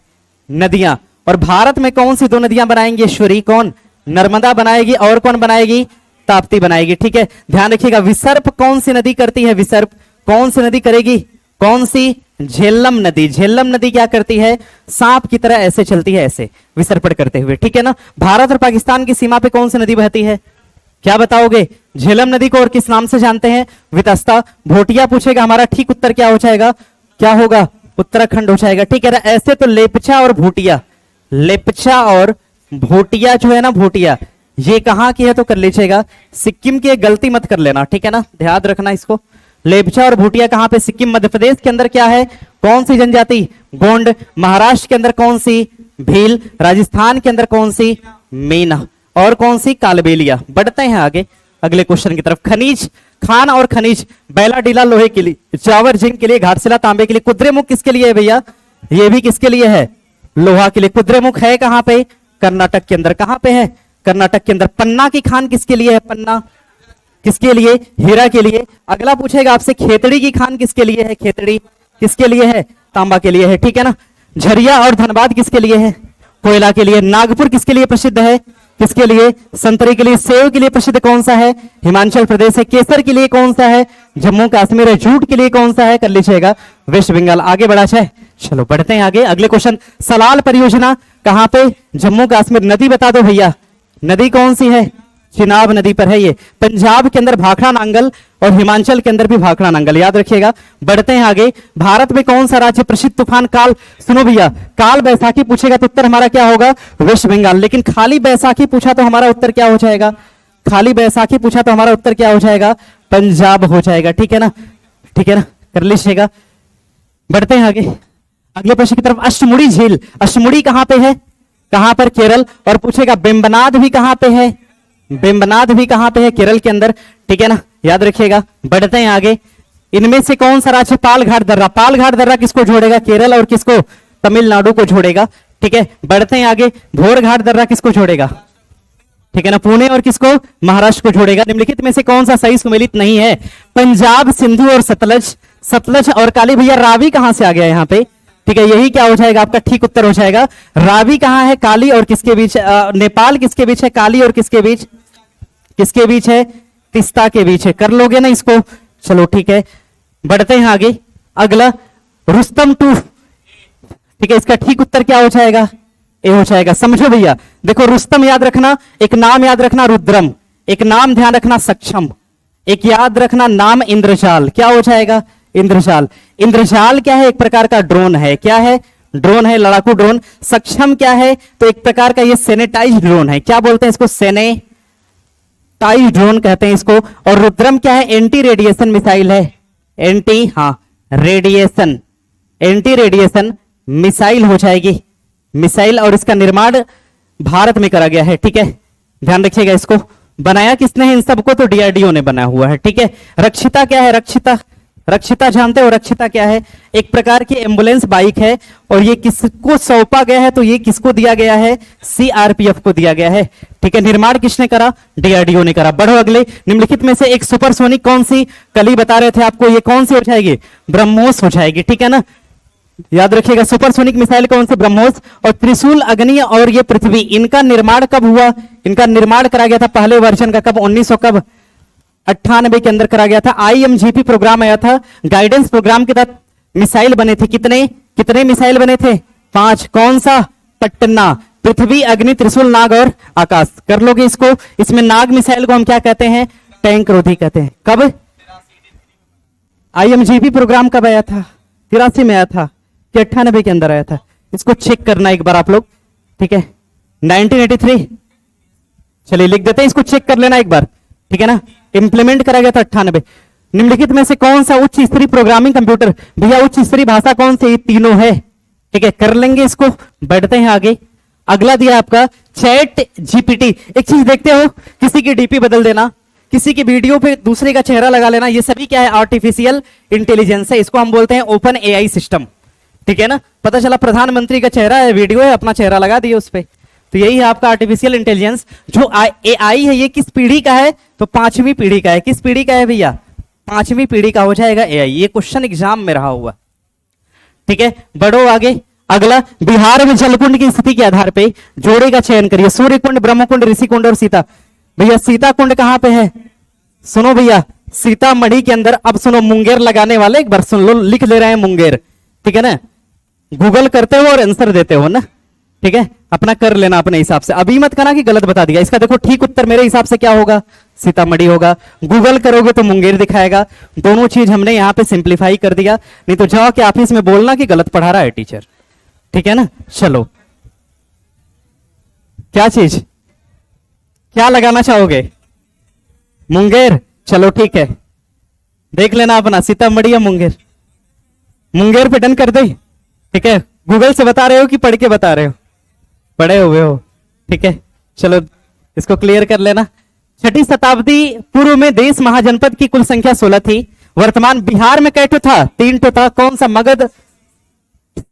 नदियां। और भारत में कौन सी दो नदियां बनाएंगी एश्वरी, कौन, नर्मदा बनाएगी, और कौन बनाएगी, ताप्ती बनाएगी, ठीक है। ध्यान रखिएगा, विसर्प कौन सी नदी करती है, विसर्प कौन सी नदी करेगी, कौन सी, झेलम नदी। झेलम नदी क्या करती है, सांप की तरह ऐसे चलती है, ऐसे विसर्पण करते हुए, ठीक है ना। भारत और पाकिस्तान की सीमा पे कौन सी नदी बहती है, क्या बताओगे, झेलम नदी को और किस नाम से जानते हैं, वितस्ता। भोटिया पूछेगा, हमारा ठीक उत्तर क्या हो जाएगा, क्या होगा, उत्तराखंड हो जाएगा, ठीक है ना। ऐसे तो लेपचा और भोटिया, लेपचा और भोटिया जो है ना, भोटिया ये कहां की है, तो कर लीजिएगा सिक्किम की, गलती मत कर लेना, ठीक है ना, ध्यान रखना इसको। लेपचा और भोटिया कहां पे, सिक्किम। मध्य प्रदेश के अंदर क्या है, कौन सी जनजाति, गोंड। महाराष्ट्र के अंदर कौन सी, भील। राजस्थान के अंदर कौन सी, मीना। और कौन सी, कालबेलिया। बढ़ते हैं आगे अगले क्वेश्चन की तरफ। खनिज, खान और खनिज, बैला डीला लोहे के लिए, चावर जिंक के लिए, घाटशिला तांबे के लिए, कुद्रेमुख किसके लिए है भैया, ये भी किसके लिए है, लोहा के लिए। कुद्रेमुख है कहां पे, कर्नाटक के अंदर, कहां पे है, कर्नाटक के अंदर। पन्ना की खान किसके लिए है, पन्ना किसके लिए, हीरा के लिए। अगला पूछेगा आपसे, खेतड़ी की खान किसके लिए है, खेतड़ी किसके लिए है, तांबा के लिए है, ठीक है ना। झरिया और धनबाद किसके लिए है, कोयला के लिए। नागपुर किसके लिए प्रसिद्ध है, किसके लिए, संतरे के लिए। सेव के लिए प्रसिद्ध कौन सा है, हिमाचल प्रदेश है। केसर के लिए कौन सा है, जम्मू कश्मीर है। जूट के लिए कौन सा है, कर लीजिएगा वेस्ट बंगाल। आगे बढ़ा जाए, चलो बढ़ते हैं आगे अगले क्वेश्चन। सलाल परियोजना कहां पे, जम्मू कश्मीर। नदी बता दो भैया, नदी कौन सी है, चिनाब नदी पर है ये। पंजाब के अंदर भाखड़ा नांगल और हिमाचल के अंदर भी भाखड़ा नांगल, याद रखिएगा। बढ़ते हैं आगे, भारत में कौन सा राज्य प्रसिद्ध तूफान काल, सुनो भैया, काल बैसाखी पूछेगा तो उत्तर हमारा क्या होगा, वेस्ट बंगाल। लेकिन खाली बैसाखी पूछा तो हमारा उत्तर क्या हो जाएगा, खाली बैसाखी पूछा तो हमारा उत्तर क्या हो जाएगा, पंजाब हो जाएगा। ठीक है ना, ठीक है ना, कर लीजिएगा। बढ़ते हैं आगे, अगले प्रश्न की तरफ। अष्टमुड़ी झील, अष्टमुड़ी कहां पे है, कहां पर, केरल। और पूछेगा बेम्बनाद भी कहां पे है, बेम्बनाद भी कहां पे है, केरल के अंदर। ठीक है ना, याद रखिएगा। बढ़ते हैं आगे, इनमें से कौन सा राज्य पालघाट दर्रा, पालघाट दर्रा किसको जोड़ेगा, केरल और किसको, तमिलनाडु को जोड़ेगा। ठीक है, बढ़ते हैं आगे, घोड़घाट दर्रा किसको जोड़ेगा, ठीक है ना, पुणे और किसको, महाराष्ट्र को जोड़ेगा। निम्नलिखित में से कौन सा सही सुमेलित नहीं है, पंजाब, सिंधु और सतलज, सतलज और काली। भैया रावी कहां से आ गया यहाँ पे, ठीक है, यही क्या हो जाएगा आपका ठीक उत्तर हो जाएगा। रावी कहां है, काली और किसके बीच, नेपाल किसके बीच है, काली और किसके बीच, किसके बीच है, तिस्ता के बीच है। कर लोगे ना इसको, चलो ठीक है। बढ़ते हैं आगे, अगला रुस्तम 2, ठीक है, इसका ठीक उत्तर क्या हो जाएगा, ए हो जाएगा। समझो भैया, देखो रुस्तम याद रखना, एक नाम याद रखना रुद्रम, एक नाम ध्यान रखना सक्षम, एक याद रखना नाम इंद्रजाल, क्या हो जाएगा, इंद्रजाल। इंद्रजाल क्या है, एक प्रकार का ड्रोन है, क्या है, ड्रोन है, लड़ाकू ड्रोन। सक्षम क्या है, तो एक प्रकार का ये सैनिटाइज ड्रोन है, क्या बोलते हैं इसको, सैनिटाइज ड्रोन कहते हैं इसको। और रुद्रम क्या है, एंटी रेडिएशन मिसाइल है, एंटी, हाँ रेडिएशन, एंटी रेडिएशन मिसाइल हो जाएगी, मिसाइल। और इसका निर्माण भारत में करा गया है। ठीक है, ध्यान रखिएगा इसको। बनाया किसने है इन सबको, तो डीआरडीओ ने बनाया हुआ है। ठीक है, रक्षिता क्या है, रक्षिता, रक्षिता जानते हो, रक्षिता क्या है, एक प्रकार की एम्बुलेंस बाइक है। और ये किसको सौंपा गया है, तो ये किसको दिया गया है, सीआरपीएफ को दिया गया है। ठीक है, निर्माण किसने करा, डीआरडीओ ने करा। बढ़ो अगले, निम्नलिखित में से एक सुपरसोनिक कौन सी, कल ही बता रहे थे आपको, ये कौन सी हो जाएगी, ब्रह्मोस हो जाएगी। ठीक है ना, याद रखिएगा सुपरसोनिक मिसाइल कौन सी, ब्रह्मोस। और त्रिशूल, अग्नि और ये पृथ्वी, इनका निर्माण कब हुआ, इनका निर्माण करा गया था पहले वर्जन का, कब, 1998 के अंदर करा गया था। आईएमजीपी प्रोग्राम आया था, गाइडेंस प्रोग्राम के तहत मिसाइल बने थे। कितने कितने मिसाइल बने थे, 5। कौन सा, पटना, पृथ्वी, अग्नि, त्रिशूल, नाग और आकाश। कर लोगे इसको। इसमें नाग मिसाइल को हम क्या कहते हैं, टैंक रोधी कहते हैं। कब, आईएमजीपी प्रोग्राम कब आया था, 83 में आया था कि 98 के अंदर आया था, इसको चेक करना एक बार आप लोग। ठीक है, 1983, चलिए लिख देते हैं, इसको चेक कर लेना एक बार। ठीक है ना, इंप्लीमेंट करा गया था 98। निम्नलिखित में से कौन सा उच्च स्तरीय प्रोग्रामिंग कंप्यूटर, भैया उच्च स्तरीय भाषा कौन सी, तीनों है। ठीक है, कर लेंगे इसको। बढ़ते हैं आगे, अगला दिया आपका चैट जीपीटी। एक चीज देखते हो, किसी की डीपी बदल देना, किसी की वीडियो पे दूसरे का चेहरा लगा लेना, ये सभी क्या है, आर्टिफिशियल इंटेलिजेंस है। इसको हम बोलते हैं ओपन एआई सिस्टम। ठीक है ना, पता चला प्रधानमंत्री का चेहरा है, वीडियो है, अपना चेहरा लगा दिए उस पे, तो यही है आपका आर्टिफिशियल इंटेलिजेंस। जो एआई है ये किस पीढ़ी का है, तो 5वीं पीढ़ी का है। किस पीढ़ी का है भैया, 5वीं पीढ़ी का हो जाएगा एआई। ये क्वेश्चन एग्जाम में रहा हुआ। ठीक है, बढ़ो आगे, अगला बिहार में जलकुंड की स्थिति के आधार पे जोड़े का चयन करिए, सूर्य कुंड, ब्रह्म कुंड, ऋषि कुंड और सीता। भैया सीता कुंड कहां पे है, सुनो भैया, सीतामढ़ी के अंदर। अब सुनो, मुंगेर लगाने वाले एक बार सुन लो, लिख ले रहे हैं मुंगेर। ठीक है ना, गूगल करते हो और आंसर देते हो ना, ठीक है, अपना कर लेना अपने हिसाब से, अभी मत करना कि गलत बता दिया। इसका देखो ठीक उत्तर मेरे हिसाब से क्या होगा, सीतामढ़ी होगा। गूगल करोगे तो मुंगेर दिखाएगा। दोनों चीज हमने यहां पे सिंप्लीफाई कर दिया, नहीं तो जाओ कि ऑफिस में बोलना कि गलत पढ़ा रहा है टीचर। ठीक है ना, चलो क्या चीज, क्या लगाना चाहोगे, मुंगेर, चलो ठीक है, देख लेना अपना, सीतामढ़ी या मुंगेर। मुंगेर पे डन कर दे। ठीक है, गूगल से बता रहे हो कि पढ़ के बता रहे हो, पढ़े हुए हो। ठीक है, चलो इसको क्लियर कर लेना। 6वीं शताब्दी पूर्व में देश महाजनपद की कुल संख्या 16 थी। वर्तमान बिहार में कैठो था, 3 ठो था। कौन सा, मगध,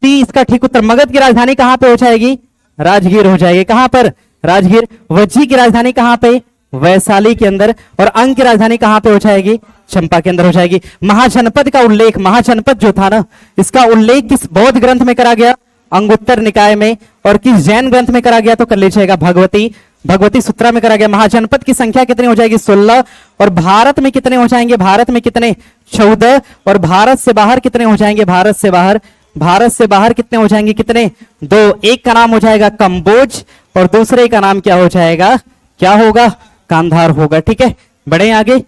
इसका ठीक उत्तर। मगध की राजधानी कहां पे हो जाएगी, राजगीर हो जाएगी। कहां पर, राजगीर। वज्जी की राजधानी कहां पे, वैशाली के अंदर। और अंग की राजधानी कहां पे हो जाएगी, चंपा के अंदर हो जाएगी। महाजनपद का उल्लेख, महाजनपद जो था ना, इसका उल्लेख किस बौद्ध ग्रंथ में करा गया, अंगुत्तर निकाय में। और किस जैन ग्रंथ में करा गया, तो कर लीजिएगा भगवती, भगवती सूत्रा में करा गया। महाजनपद की संख्या कितनी हो जाएगी, 16। और भारत में कितने हो जाएंगे, भारत में कितने, 14। और भारत से बाहर कितने हो जाएंगे, भारत से बाहर, भारत से बाहर कितने हो जाएंगे, कितने, 2। एक का नाम हो जाएगा कंबोज और दूसरे का नाम क्या हो जाएगा, क्या होगा, कांधार होगा। ठीक है, बढ़े आगे,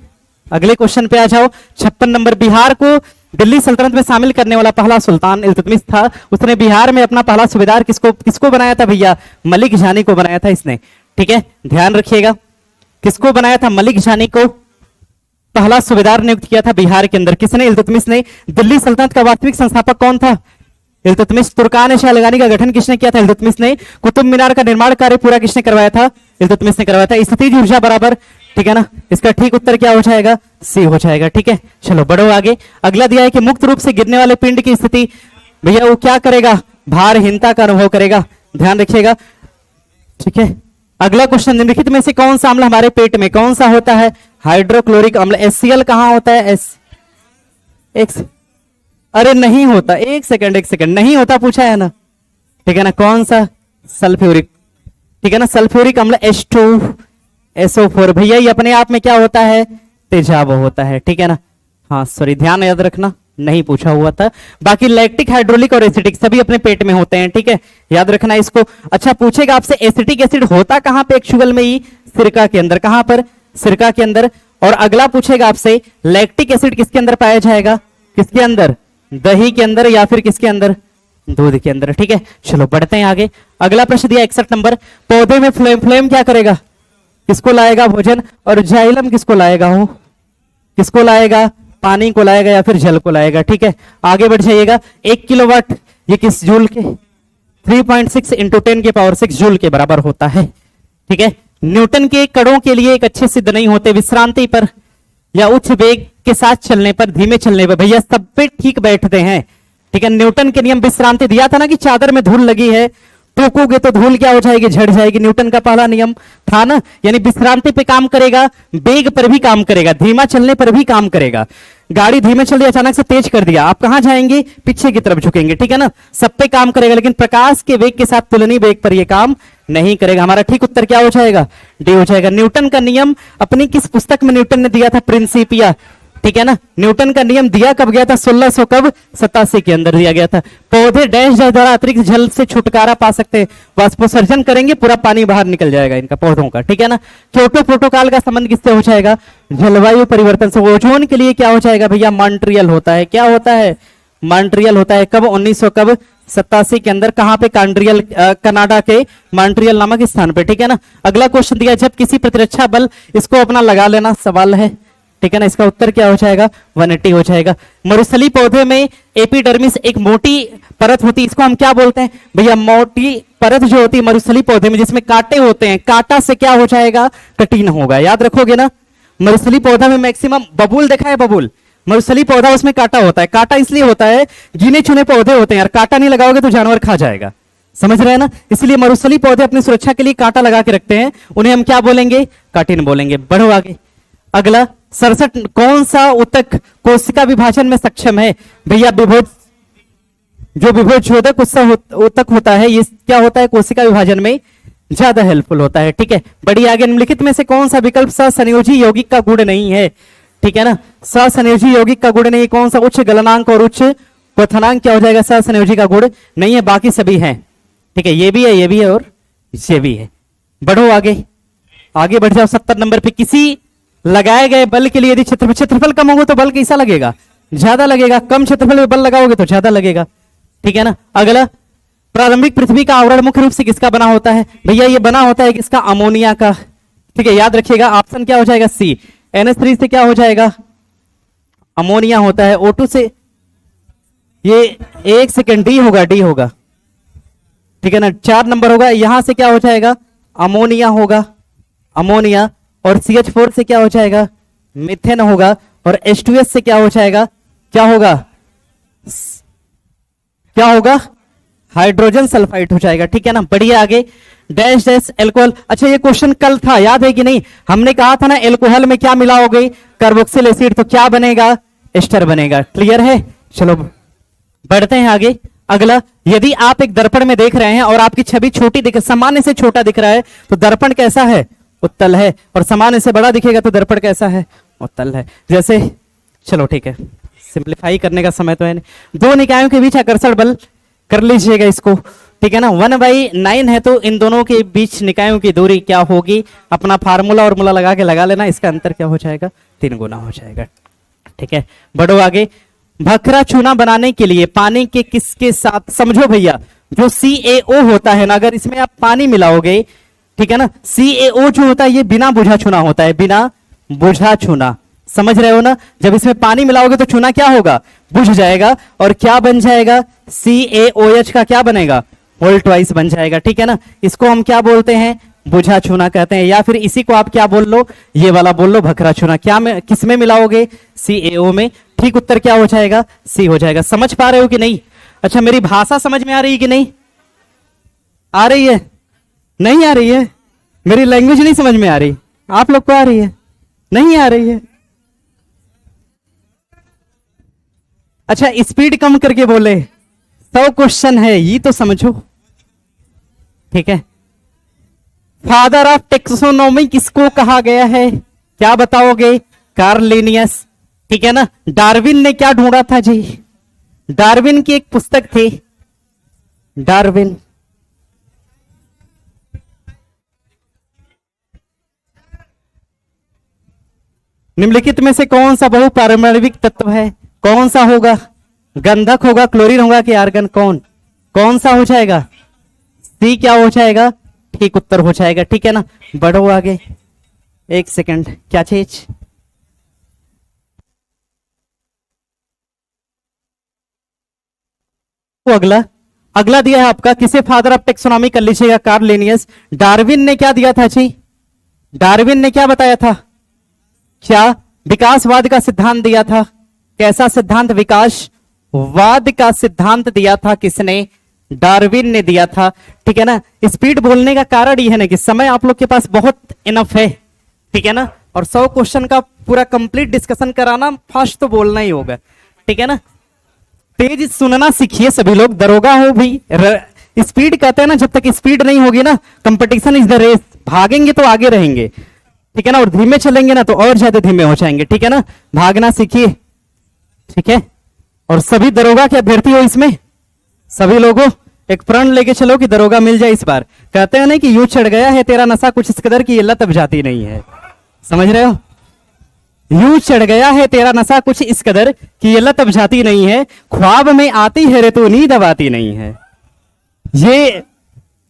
अगले क्वेश्चन पे आ जाओ। 56 नंबर, बिहार को दिल्ली सल्तनत में शामिल करने वाला पहला सुल्तान इल्तुतमिश था। उसने बिहार में अपना पहला सूबेदार किसको किसको बनाया था भैया, मलिक जानी को बनाया था इसने। ठीक है, ध्यान रखिएगा। किसको बनाया था? मलिक जानी को पहला सूबेदार नियुक्त किया था बिहार के अंदर। किसने? इल्तुतमिश ने। दिल्ली सल्तनत का वास्तविक संस्थापक कौन था? इल्तुतमिश। तुर्कान शाह लगानी का गठन किसने किया था? इल्तुतमिश ने। कुतुब मीनार का निर्माण कार्य पूरा किसने करवाया था? इल्तुतमिश ने करवाया था। स्थितिज ऊर्जा बराबर, ठीक है ना, इसका ठीक उत्तर क्या हो जाएगा? सी हो जाएगा। ठीक है, चलो बढ़ो आगे। अगला दिया है कि मुक्त रूप से गिरने वाले पिंड की स्थिति, भैया वो क्या करेगा? भारहीनता का अनुभव करेगा, ध्यान रखिएगा। ठीक है, अगला क्वेश्चन, निम्नलिखित में से कौन सा अम्ल हमारे पेट में कौन सा होता है? हाइड्रोक्लोरिक अम्ल। HCl कहां होता है? अरे नहीं होता, एक सेकंड, नहीं होता पूछा है ना, ठीक है ना। कौन सा? सल्फ्यूरिक, ठीक है ना, सल्फ्यूरिक अम्ल H2SO4। भैया ये अपने आप में क्या होता है? तेजाब होता है, ठीक है ना। हाँ सॉरी, ध्यान याद रखना, नहीं पूछा हुआ था। बाकी लैक्टिक, हाइड्रोलिक और एसिटिक सभी अपने पेट में होते हैं, ठीक है, याद रखना इसको। अच्छा पूछेगा आपसे एसिटिक एसिड होता कहां पे एक्चुअल में? ही सिरका के अंदर। कहां पर? सिरका के अंदर। और अगला पूछेगा आपसे लैक्टिक एसिड किसके अंदर पाया जाएगा? किसके अंदर? दही के अंदर या फिर किसके अंदर? दूध के अंदर। ठीक है, चलो बढ़ते हैं आगे। अगला प्रश्न दिया 61 नंबर, पौधे में फ्लोएम, फ्लोएम क्या करेगा? किसको लाएगा? भोजन। और जाइलम किसको लाएगा? हो किसको लाएगा? पानी को लाएगा या फिर जल को लाएगा। ठीक है, आगे बढ़ जाइएगा। 1 किलोवाट ये किस जूल के? 3.6 इंटू 10 के पावर 6 जूल के बराबर होता है। ठीक है, न्यूटन के कणों के लिए एक अच्छे सिद्ध नहीं होते, विश्रांति पर या उच्च वेग के साथ चलने पर, धीमे चलने पर, भैया सब पे ठीक बैठते हैं। ठीक है, न्यूटन के नियम विश्रांति दिया था ना कि चादर में धूल लगी है, टोकोगे तो धूल क्या हो जाएगी? झड़ जाएगी। न्यूटन का पहला नियम था ना, यानी विश्रांति पे काम करेगा, वेग पर भी काम करेगा, धीमा चलने पर भी काम करेगा। गाड़ी धीमे चल रही, अचानक से तेज कर दिया, आप कहां जाएंगे? पीछे की तरफ झुकेंगे। ठीक है ना, सब पे काम करेगा, लेकिन प्रकाश के वेग के साथ तुलनीय वेग पर यह काम नहीं करेगा। हमारा ठीक उत्तर क्या हो जाएगा? डी हो जाएगा। न्यूटन का नियम अपनी किस पुस्तक में न्यूटन ने दिया था? प्रिंसिपिया। ठीक है ना, न्यूटन का नियम दिया कब गया था? 1600 कब? 87 के अंदर दिया गया था। पौधे डैश द्वारा अतिरिक्त जल से छुटकारा पा सकते हैं, वाष्पोत्सर्जन करेंगे, पूरा पानी बाहर निकल जाएगा इनका, पौधों का। ठीक है ना, क्योटो प्रोटोकॉल का संबंध किससे हो जाएगा? जलवायु परिवर्तन से। ओजोन के लिए क्या हो जाएगा भैया? मॉन्ट्रियल होता है। क्या होता है? मॉन्ट्रियल होता है। कब? 1987 के अंदर। कहां पे? कॉन्ट्रियल, कनाडा के मॉन्ट्रियल नामक स्थान पे। ठीक है ना, अगला क्वेश्चन दिया, जब किसी प्रतिरक्षा बल, इसको अपना लगा लेना, सवाल है। ठीक है ना, इसका उत्तर क्या हो जाएगा? 180 हो जाएगा। मरुस्थलीय पौधे में एपिडर्मिस एक मोटी परत होती है, इसको हम क्या बोलते हैं भैया? मोटी परत जो होती है मरुस्थलीय पौधे में, जिसमें कांटे होते हैं, कांटा से क्या हो जाएगा? कठिन होगा। याद रखोगे ना, मरुस्थलीय पौधा में मैक्सिमम, बबूल देखा है? बबूल मरुस्थलीय पौधा, उसमें कांटा होता है। कांटा इसलिए होता है, गिने चुने पौधे होते हैं यार, कांटा नहीं लगाओगे तो जानवर खा जाएगा, समझ रहे हैं ना। इसलिए मरुस्थलीय पौधे अपनी सुरक्षा के लिए कांटा लगा के रखते हैं, उन्हें हम क्या बोलेंगे? काटिन बोलेंगे। बढ़ो आगे। अगला 67, कौन सा ऊतक कोशिका विभाजन में सक्षम है भैया? विभोज, जो विभोजोदक ऊतक होता है, ये क्या होता है? कोशिका विभाजन में ज्यादा हेल्पफुल होता है। ठीक है, बड़ी आगे। निम्नलिखित में से कौन सा विकल्प सहसंयोजी यौगिक का गुण नहीं है? ठीक है ना, सहसंयोजी यौगिक का गुण नहीं, कौन सा? उच्च गलनांक और उच्च क्वथनांक क्या हो जाएगा? सहसंयोजी का गुण नहीं है, बाकी सभी हैं। ठीक है, ये भी है, ये भी है और ये भी है। बढ़ो आगे, आगे बढ़ जाओ। 70 नंबर पे, किसी लगाए गए बल के लिए यदि क्षेत्रफल कम होगा तो बल कैसा लगेगा? ज्यादा लगेगा। कम क्षेत्रफल में बल लगाओगे तो ज्यादा लगेगा। ठीक है ना, अगला, प्रारंभिक पृथ्वी का आवरण मुख्य रूप से किसका बना होता है भैया? ये बना होता है किसका? अमोनिया का। ठीक है, याद रखिएगा, ऑप्शन क्या हो जाएगा? सी। NH3 से क्या हो जाएगा? अमोनिया होता है। O2 से, ये 1 सेकेंड, डी होगा, डी होगा। ठीक है ना, 4 नंबर होगा, यहां से क्या हो जाएगा? अमोनिया होगा, अमोनिया। और CH4 से क्या हो जाएगा? मीथेन होगा। और H2S से क्या हो जाएगा? क्या होगा? क्या होगा? हाइड्रोजन सल्फाइड हो जाएगा। ठीक है ना, बढ़िया आगे। Dash dash alcohol. अच्छा ये क्वेश्चन कल था, याद है कि नहीं? हमने कहा था ना एल्कोहल में क्या मिलाओगे? कार्बोक्सिल एसिड, तो क्या बनेगा? एस्टर बनेगा। क्लियर है, चलो बढ़ते हैं आगे। अगला, यदि आप एक दर्पण में देख रहे हैं और आपकी छवि छोटी दिख, सामान्य से छोटा दिख रहा है, तो दर्पण कैसा है? उत्तल है। और सामान्य से बड़ा दिखेगा तो दर्पण कैसा है? उत्तल है। जैसे, चलो ठीक है, सिंप्लीफाई करने का समय तो है नहीं। दो निकायों के बीच आकर्षण बल कर लीजिएगा इसको। ठीक है ना, 1/9 है, तो इन दोनों के बीच निकायों की दूरी क्या होगी? अपना फार्मूला और मूला लगा के लगा लेना, इसका अंतर क्या हो जाएगा? 3 गुना हो जाएगा। ठीक है, बढ़ो आगे। भखरा चूना बनाने के लिए पानी के किसके साथ, समझो भैया, जो CaO होता है ना, अगर इसमें आप पानी मिलाओगे ठीक है ना। CaO जो होता है ये बिना बुझा चुना होता है, बिना बुझा चुना, समझ रहे हो ना। जब इसमें पानी मिलाओगे तो चूना क्या होगा, बुझ जाएगा, और क्या बन जाएगा, CaOH का क्या बनेगा, होल्ट वाइस बन जाएगा, ठीक है ना। इसको हम क्या बोलते हैं, बुझा चूना कहते हैं। या फिर इसी को आप क्या बोल लो, ये वाला बोल लो, भखरा चूना। क्या में किस में मिलाओगे, CaO में। ठीक उत्तर क्या हो जाएगा, C हो जाएगा। समझ पा रहे हो कि नहीं। अच्छा मेरी भाषा समझ में आ रही है कि नहीं, आ रही है, नहीं आ रही है, मेरी लैंग्वेज नहीं समझ में आ रही, आप लोग को आ रही है, नहीं आ रही है। अच्छा स्पीड कम करके बोले, 100 क्वेश्चन है ये तो समझो, ठीक है। फादर ऑफ टेक्सोनोमी किसको कहा गया है, क्या बताओगे, कार्ल लिनियस, ठीक है ना। डार्विन ने क्या ढूंढा था जी, डार्विन की एक पुस्तक थी, डार्विन। निम्नलिखित में से कौन सा बहुपारमाणविक तत्व है, कौन सा होगा, गंधक होगा, क्लोरीन होगा कि आर्गन, कौन कौन सा हो जाएगा, सी क्या हो जाएगा, ठीक उत्तर हो जाएगा, ठीक है ना। बढ़ो आगे, एक सेकंड, क्या चीज, वो अगला अगला दिया है आपका, किसे फादर ऑफ टेक्सोनॉमी कर लीजिएगा, कार्ल लिनियस। डार्विन ने क्या दिया था जी, डार्विन ने क्या बताया था, क्या विकासवाद का सिद्धांत दिया था, कैसा सिद्धांत, विकासवाद का सिद्धांत दिया था किसने, डार्विन ने दिया था, ठीक है ना। स्पीड बोलने का कारण यह है ना कि समय आप लोग के पास बहुत इनफ है, ठीक है ना, और 100 क्वेश्चन का पूरा कंप्लीट डिस्कशन कराना, फास्ट तो बोलना ही होगा, ठीक है ना। तेज सुनना सीखिए सभी लोग, दरोगा हो भी स्पीड कहते हैं ना, जब तक स्पीड नहीं होगी ना, कंपटीशन इज द रेस, भागेंगे तो आगे रहेंगे, ठीक है ना, और धीमे चलेंगे ना तो और ज्यादा धीमे हो जाएंगे, ठीक है ना। भागना सीखिए, ठीक है। और सभी दरोगा के अभ्यर्थी हो इसमें, सभी लोगों एक प्रण लेके चलो कि दरोगा मिल जाए इस बार। कहते हैं ना कि यूं चढ़ गया है तेरा नशा कुछ इस कदर की ये लत अब जाती नहीं है, समझ रहे हो, यूं चढ़ गया है तेरा नशा कुछ इस कदर कि ये लत अब जाती नहीं है, ख्वाब में आती है रे तो नींद अब आती नहीं है। ये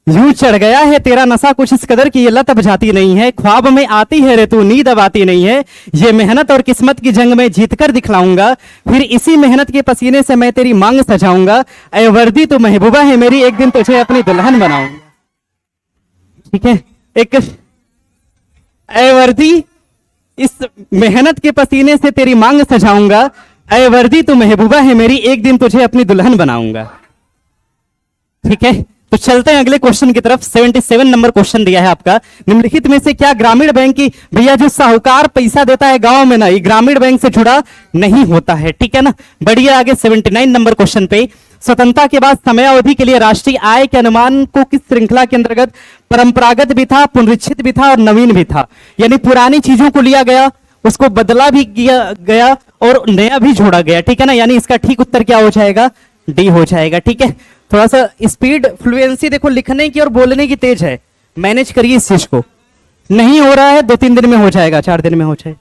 यूं चढ़ गया है तेरा नशा कुछ इस कदर की ये लत अब जाती नहीं है, ख्वाब में आती है रे तू नींद अब आती नहीं है, ये मेहनत और किस्मत की जंग में जीत कर दिखलाऊंगा, फिर इसी मेहनत के पसीने से मैं तेरी मांग सजाऊंगा, ऐ वर्दी तो महबूबा है मेरी एक दिन तुझे अपनी दुल्हन बनाऊंगा, ठीक है। एक ऐ वर्दी, इस मेहनत के पसीने से तेरी मांग सजाऊंगा, ऐ वर्दी तो महबूबा है मेरी एक दिन तुझे अपनी दुल्हन बनाऊंगा, ठीक है। तो चलते हैं अगले क्वेश्चन की तरफ। 77 नंबर क्वेश्चन दिया है आपका, निम्नलिखित में से क्या ग्रामीण बैंक की, भैया जो साहूकार पैसा देता है गांव में ना, ये ग्रामीण बैंक से जुड़ा नहीं होता है, ठीक है ना। बढ़िया आगे 79 नंबर क्वेश्चन पे, स्वतंत्रता के बाद समयावधि के लिए राष्ट्रीय आय के अनुमान को किस श्रृंखला के अंतर्गत, परंपरागत भी था, पुनरीक्षित भी था और नवीन भी था, यानी पुरानी चीजों को लिया गया, उसको बदला भी किया गया और नया भी जोड़ा गया, ठीक है ना। यानी इसका ठीक उत्तर क्या हो जाएगा, डी हो जाएगा, ठीक है। थोड़ा सा स्पीड फ्लुएंसी देखो लिखने की और बोलने की तेज है, मैनेज करिए इस चीज को, नहीं हो रहा है 2-3 दिन में हो जाएगा, 4 दिन में हो जाए,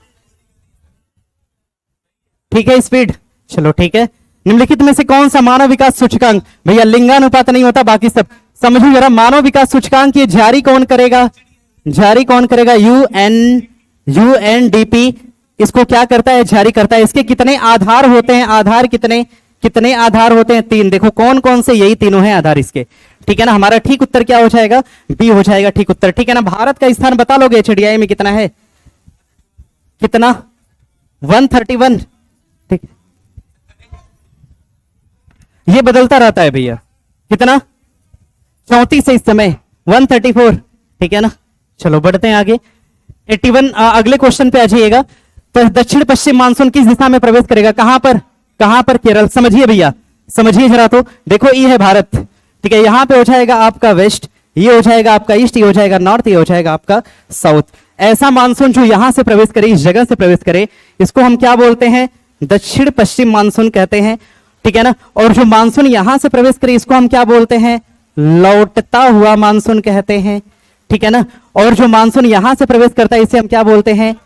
ठीक है स्पीड, चलो ठीक है। निम्नलिखित में से कौन सा मानव विकास सूचकांक, भैया लिंगानुपात नहीं होता, बाकी सब समझो जरा। मानव विकास सूचकांक ये जारी कौन करेगा, जारी कौन करेगा, UNDP इसको क्या करता है, जारी करता है। इसके कितने आधार होते हैं, आधार कितने कितने आधार होते हैं, 3। देखो कौन कौन से, यही तीनों हैं आधार इसके, ठीक है ना। हमारा ठीक उत्तर क्या हो जाएगा, बी हो जाएगा ठीक उत्तर, ठीक है ना। भारत का स्थान बता लोगे HDI में कितना है, कितना, 131, ठीक, ये बदलता रहता है भैया, कितना, 34 है इस समय, 134, ठीक है ना। चलो बढ़ते हैं आगे 81। अगले क्वेश्चन पे आ जाइएगा। तो दक्षिण पश्चिम मानसून किस दिशा में प्रवेश करेगा, कहां पर, कहां पर, केरल। समझिए भैया, समझिए जरा, तो देखो ये है भारत, ठीक है, यहां पे हो जाएगा आपका वेस्ट, ये हो जाएगा आपका ईस्ट, ये हो जाएगा नॉर्थ, ये हो जाएगा आपका साउथ। ऐसा मानसून जो यहां से प्रवेश करे, इस जगह से प्रवेश करे, इसको हम क्या बोलते हैं, दक्षिण पश्चिम मानसून कहते हैं, ठीक है ना। और जो मानसून यहां से प्रवेश करे इसको हम क्या बोलते हैं, लौटता हुआ मानसून कहते हैं, ठीक है ना। और जो मानसून यहां से प्रवेश करता है इसे हम क्या बोलते हैं,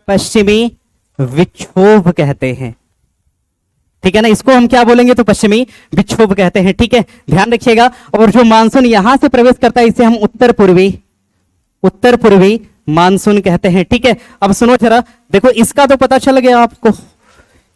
पश्चिमी विक्षोभ कहते हैं, ठीक है ना। इसको हम क्या बोलेंगे, तो पश्चिमी विक्षोभ कहते हैं, ठीक है, ध्यान रखिएगा। और जो मानसून यहां से प्रवेश करता है इसे हम उत्तर पूर्वी उत्तर पूर्वी मानसून कहते हैं। ठीक है, अब सुनो जरा, देखो इसका तो पता चल गया आपको,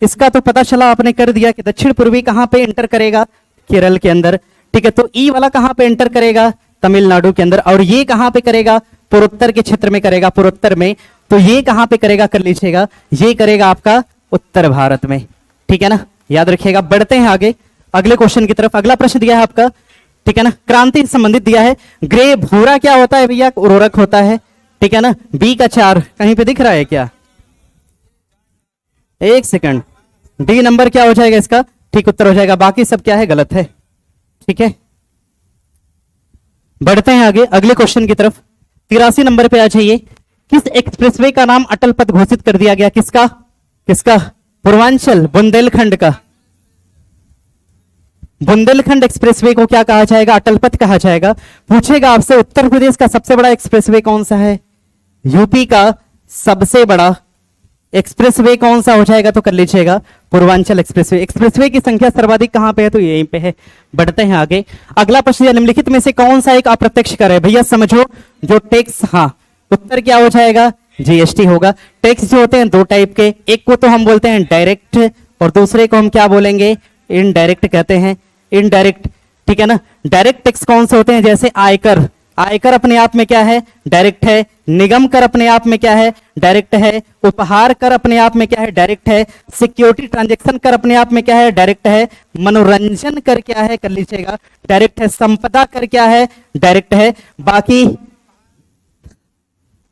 इसका तो पता चला, आपने कर दिया कि दक्षिण पूर्वी कहां पे एंटर करेगा, केरल के अंदर। ठीक है, तो ई वाला कहां पे एंटर करेगा, तमिलनाडु के अंदर, और ये कहां पे करेगा, पूर्वोत्तर के क्षेत्र में करेगा, पूर्वोत्तर में। तो ये कहां पे करेगा, कर लीजिएगा, ये करेगा आपका उत्तर भारत में। ठीक है ना, याद रखिएगा। बढ़ते हैं आगे अगले क्वेश्चन की तरफ। अगला प्रश्न दिया है आपका, ठीक है ना, क्रांति से संबंधित दिया है। ग्रे भूरा क्या होता है भैया, उर्वरक होता है। ठीक है ना, बी का 4 कहीं पे दिख रहा है क्या, एक सेकंड, डी नंबर क्या हो जाएगा इसका, ठीक उत्तर हो जाएगा, बाकी सब क्या है, गलत है। ठीक है, बढ़ते हैं आगे अगले क्वेश्चन की तरफ। 83 नंबर पे आ जाइए। किस एक्सप्रेसवे का नाम अटल पथ घोषित कर दिया गया, किसका, किसका, पूर्वांचल बुंदेलखंड का। बुंदेलखंड एक्सप्रेसवे को क्या कहा जाएगा, अटल पथ कहा जाएगा। पूछेगा आपसे उत्तर प्रदेश का सबसे बड़ा एक्सप्रेसवे कौन सा है, यूपी का सबसे बड़ा एक्सप्रेसवे कौन सा हो जाएगा, तो कर लीजिएगा पूर्वांचल एक्सप्रेसवे। एक्सप्रेसवे की संख्या सर्वाधिक कहां पे है, तो यहीं पे है। बढ़ते हैं आगे अगला प्रश्न, निम्नलिखित में से कौन सा एक अप्रत्यक्ष कर है, भैया समझो, जो टैक्स, हाँ उत्तर क्या हो जाएगा, जीएसटी होगा। टैक्स जो होते हैं दो टाइप के, एक को तो हम बोलते हैं डायरेक्ट और दूसरे को हम क्या बोलेंगे, इनडायरेक्ट कहते हैं, इनडायरेक्ट। ठीक है ना, डायरेक्ट टैक्स कौन से होते हैं, जैसे आयकर, आयकर अपने आप में क्या है, डायरेक्ट है। निगम कर अपने आप में क्या है, डायरेक्ट है। उपहार कर अपने आप में क्या है, डायरेक्ट है। सिक्योरिटी ट्रांजैक्शन कर अपने आप में क्या है, डायरेक्ट है। मनोरंजन कर क्या है, कर लीजिएगा, डायरेक्ट है। संपदा कर क्या है, डायरेक्ट है। बाकी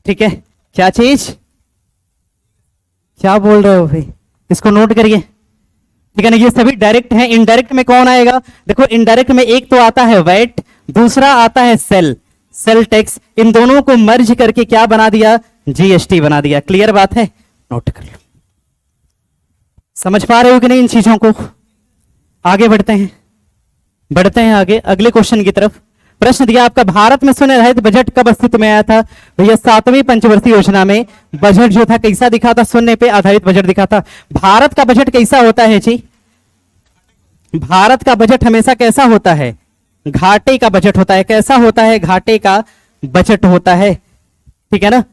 ठीक है, क्या चीज, क्या बोल रहे हो भाई, इसको नोट करिए। ठीक है ना, ये सभी डायरेक्ट हैं। इनडायरेक्ट में कौन आएगा, देखो इनडायरेक्ट में एक तो आता है वैट, दूसरा आता है सेल, सेल टैक्स। इन दोनों को मर्ज करके क्या बना दिया, जीएसटी बना दिया। क्लियर बात है, नोट कर लो। समझ पा रहे हो कि नहीं इन चीजों को। आगे बढ़ते हैं, बढ़ते हैं आगे अगले क्वेश्चन की तरफ। प्रश्न दिया आपका, भारत में शून्य रहित बजट कब अस्तित्व में आया था, भैया 7वीं पंचवर्षीय योजना में बजट जो था कैसा दिखा था, शून्य पे आधारित बजट दिखा था। भारत का बजट कैसा होता है जी, भारत का बजट हमेशा कैसा होता है, घाटे का बजट होता है। कैसा होता है, घाटे का बजट होता है। ठीक है ना,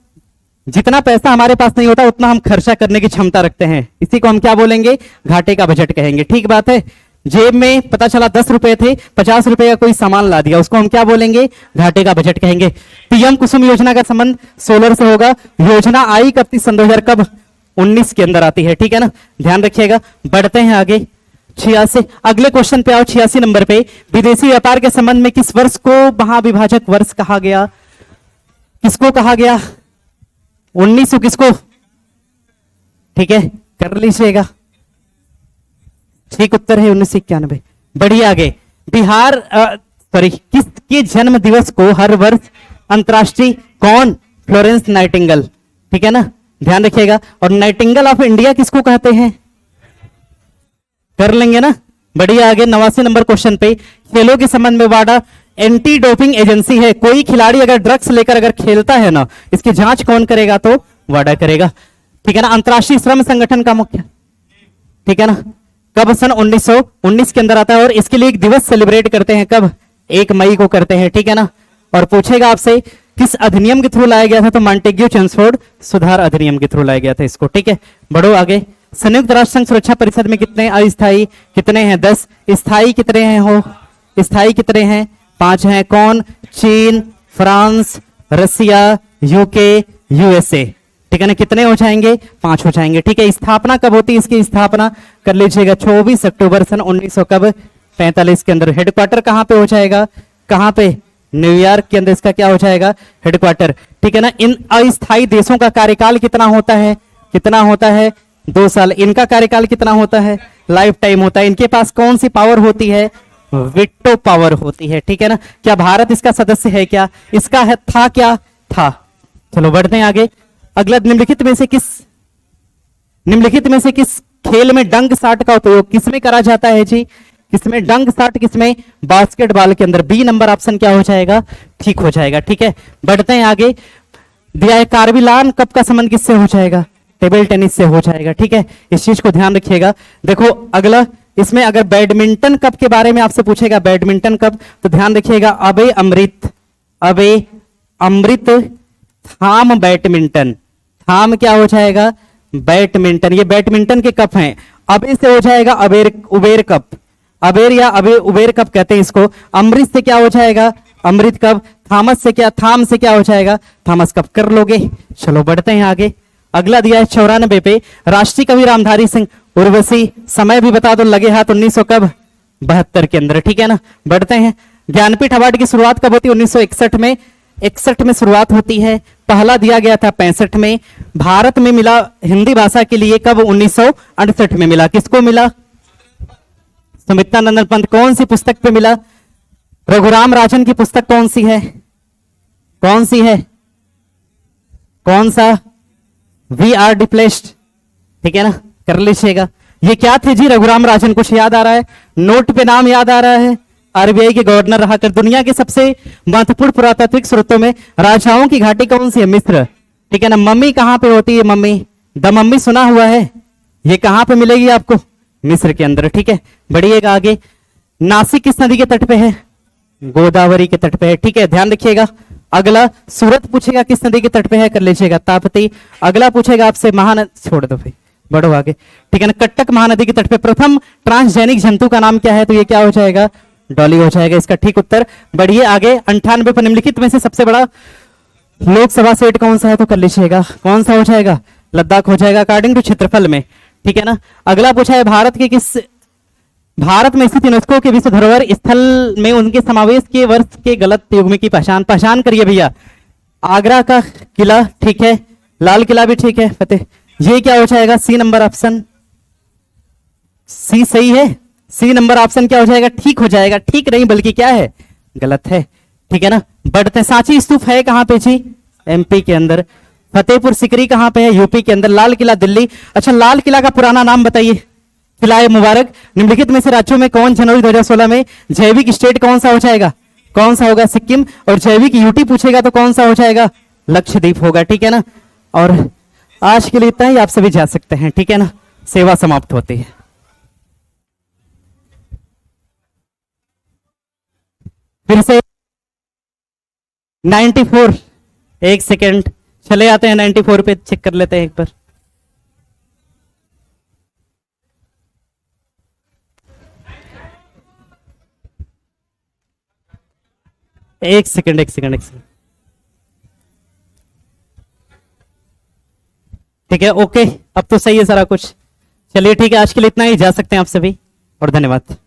जितना पैसा हमारे पास नहीं होता उतना हम खर्चा करने की क्षमता रखते हैं, इसी को हम क्या बोलेंगे, घाटे का बजट कहेंगे। ठीक बात है, जेब में पता चला 10 रुपए थे, 50 रुपए का कोई सामान ला दिया, उसको हम क्या बोलेंगे, घाटे का बजट कहेंगे। पीएम कुसुम योजना का संबंध सोलर से होगा। योजना आई कब थी, सन 2000 कब, 19 के अंदर आती है। ठीक है ना, ध्यान रखिएगा। बढ़ते हैं आगे 86 अगले क्वेश्चन पे आओ। 86 नंबर पे, विदेशी व्यापार के संबंध में किस वर्ष को महाविभाजक वर्ष कहा गया, किसको कहा गया, 1900 किसको, ठीक है कर लीजिएगा, ठीक उत्तर है 1991। बढ़िया आगे, बिहार सॉरी किसके जन्म दिवस को हर वर्ष अंतरराष्ट्रीय, कौन, फ्लोरेंस नाइटिंगेल। ठीक है ना, ध्यान रखिएगा। और नाइटिंगेल ऑफ इंडिया किसको कहते हैं, कर लेंगे ना। बढ़िया आगे 89 नंबर क्वेश्चन पे, खेलों के संबंध में वाडा एंटी डोपिंग एजेंसी है। कोई खिलाड़ी अगर ड्रग्स लेकर अगर खेलता है ना, इसकी जांच कौन करेगा, तो वाडा करेगा। ठीक है ना, अंतरराष्ट्रीय श्रम संगठन का मुख्य, ठीक है ना, कब, सन 1919 के अंदर आता है। और इसके लिए एक दिवस सेलिब्रेट करते हैं, कब, 1 मई को करते हैं। ठीक है ना, और पूछेगा आपसे किस अधिनियम के थ्रू लाया गया था, तो मॉन्टेग्यू चेम्सफोर्ड सुधार अधिनियम के थ्रू लाया गया था इसको। ठीक है, बढ़ो आगे। संयुक्त राष्ट्र संघ सुरक्षा परिषद में कितने अस्थायी, कितने हैं, 10। स्थायी कितने हैं, हो स्थायी कितने हैं, 5 हैं। कौन, चीन, फ्रांस, रसिया, यूके, यूएसए। ठीक है ना, कितने हो जाएंगे, 5 हो जाएंगे। ठीक है, स्थापना कब होती है, इसकी स्थापना कर लीजिएगा 24 अक्टूबर सन 1900 कब, 45 के अंदर। हेडक्वार्टर कहां पे हो जाएगा, कहां पे, न्यूयॉर्क के अंदर इसका क्या हो जाएगा, हेडक्वार्टर। ठीक है ना, इन अस्थायी देशों का कार्यकाल कितना होता है, कितना होता है, 2 साल। इनका कार्यकाल कितना होता है, लाइफ टाइम होता है। इनके पास कौन सी पावर होती है, वीटो पावर होती है। ठीक है ना, क्या भारत इसका सदस्य है, क्या इसका है, था, क्या था। चलो बढ़ते हैं आगे। अगला, निम्नलिखित में से किस खेल में डंक साट का उपयोग किसमें करा जाता है जी, किसमें डंक साट, किसमें, बास्केटबॉल के अंदर। बी नंबर ऑप्शन क्या हो जाएगा, ठीक हो जाएगा। ठीक है, बढ़ते हैं आगे। दिया है कार्बिलान कप का संबंध किससे हो जाएगा, टेबल टेनिस से हो जाएगा। ठीक है, इस चीज को ध्यान रखिएगा। देखो अगला, इसमें अगर बैडमिंटन कप के बारे में आपसे पूछेगा, बैडमिंटन कप, तो ध्यान रखिएगा अबे अमृत थाम बैडमिंटन, थाम क्या हो जाएगा, बैडमिंटन। ये बैडमिंटन के कप हैं। अबे से हो जाएगा अबेर, उबेर कप, अबेर या अबे उबेर कप कहते हैं इसको। अमृत से क्या हो जाएगा, अमृत कप। थामस से क्या, थाम से क्या हो जाएगा, थॉमस कप। कर लोगे? चलो बढ़ते हैं आगे। अगला दिया है 94 पे, राष्ट्रीय कवि रामधारी सिंह उर्वशी। समय भी बता दो, लगे हाथ 1900 कब, 72 के अंदर, ठीक है ना। बढ़ते हैं। ज्ञानपीठ अवार्ड की शुरुआत कब होती है, 1961 में, 61 में शुरुआत होती है। पहला दिया गया था 65 में। भारत में मिला हिंदी भाषा के लिए कब, 1968 में मिला। किसको मिला, सुमित्रा नंदन पंत। कौन सी पुस्तक पे मिला, रघुराम राजन की पुस्तक कौन सी है, कौन सी है, कौन सा, वी आर डिप्लेस्ड, ठीक है ना, कर लीजिएगा। ये क्या थे जी, रघुराम राजन, कुछ याद आ रहा है, नोट पे नाम याद आ रहा है, आरबीआई के गवर्नर रहा कर। दुनिया के सबसे महत्वपूर्ण पुरातात्विक स्रोतों में राजाओं की घाटी कौन सी है, मिस्र, ठीक है ना। मम्मी कहां पे होती है, मम्मी, द मम्मी सुना हुआ है, ये कहां पे मिलेगी आपको, मिस्र के अंदर, ठीक है। बढ़िएगा आगे। नासिक किस नदी के तट पे है, गोदावरी के तट पे है, ठीक है, ध्यान रखिएगा। अगला सूरत पूछेगा किस नदी के तट पे है, कर लीजिएगा ताप्ती। अगला पूछेगा आपसे महानदी, छोड़ दो भाई, बढ़ो आगे, ठीक है ना। कट्टक महानदी के तट पे प्रथम ट्रांसजेनिक जंतु का नाम क्या है, तो ये क्या हो जाएगा, डॉली हो जाएगा इसका ठीक उत्तर। बढ़िए आगे। 98 पर निम्नलिखित में से सबसे बड़ा लोकसभा सीट कौन सा है, तो कर लीजिएगा, कौन सा हो जाएगा, लद्दाख हो जाएगा अकॉर्डिंग टू क्षेत्रफल में, ठीक है ना। अगला पूछा है भारत में स्थित यूनेस्को के विश्व धरोहर स्थल में उनके समावेश के वर्ष के गलत युग्म की पहचान, पहचान करिए भैया। आगरा का किला, ठीक है, लाल किला भी ठीक है, फतेह। ये क्या हो जाएगा, सी नंबर ऑप्शन, सी सही है, सी नंबर ऑप्शन क्या हो जाएगा, ठीक हो जाएगा। ठीक नहीं बल्कि क्या है, गलत है, ठीक है ना। बढ़ते हैं। सांची स्तूप है कहां पे जी, एमपी के अंदर। फतेहपुर सिकरी कहां पे है, यूपी के अंदर। लाल किला दिल्ली। अच्छा, लाल किला का पुराना नाम बताइए, किला मुबारक। निम्नलिखित में से राज्यों में कौन जनवरी 2016 में जैविक स्टेट कौन सा हो जाएगा, कौन सा होगा, सिक्किम। और जैविक यूटी पूछेगा तो कौन सा हो जाएगा, लक्षद्वीप होगा, ठीक है ना। और आज के लिए इतना ही, आप सभी जा सकते हैं, ठीक है ना, सेवा समाप्त होती है। फिर से 94, एक सेकेंड, चले आते हैं 94 पे, चेक कर लेते हैं एक बार। एक सेकेंड, एक सेकेंड, एक सेकेंड, ठीक है, ओके, अब तो सही है सारा कुछ। चलिए ठीक है, आज के लिए इतना ही, जा सकते हैं आप सभी, और धन्यवाद।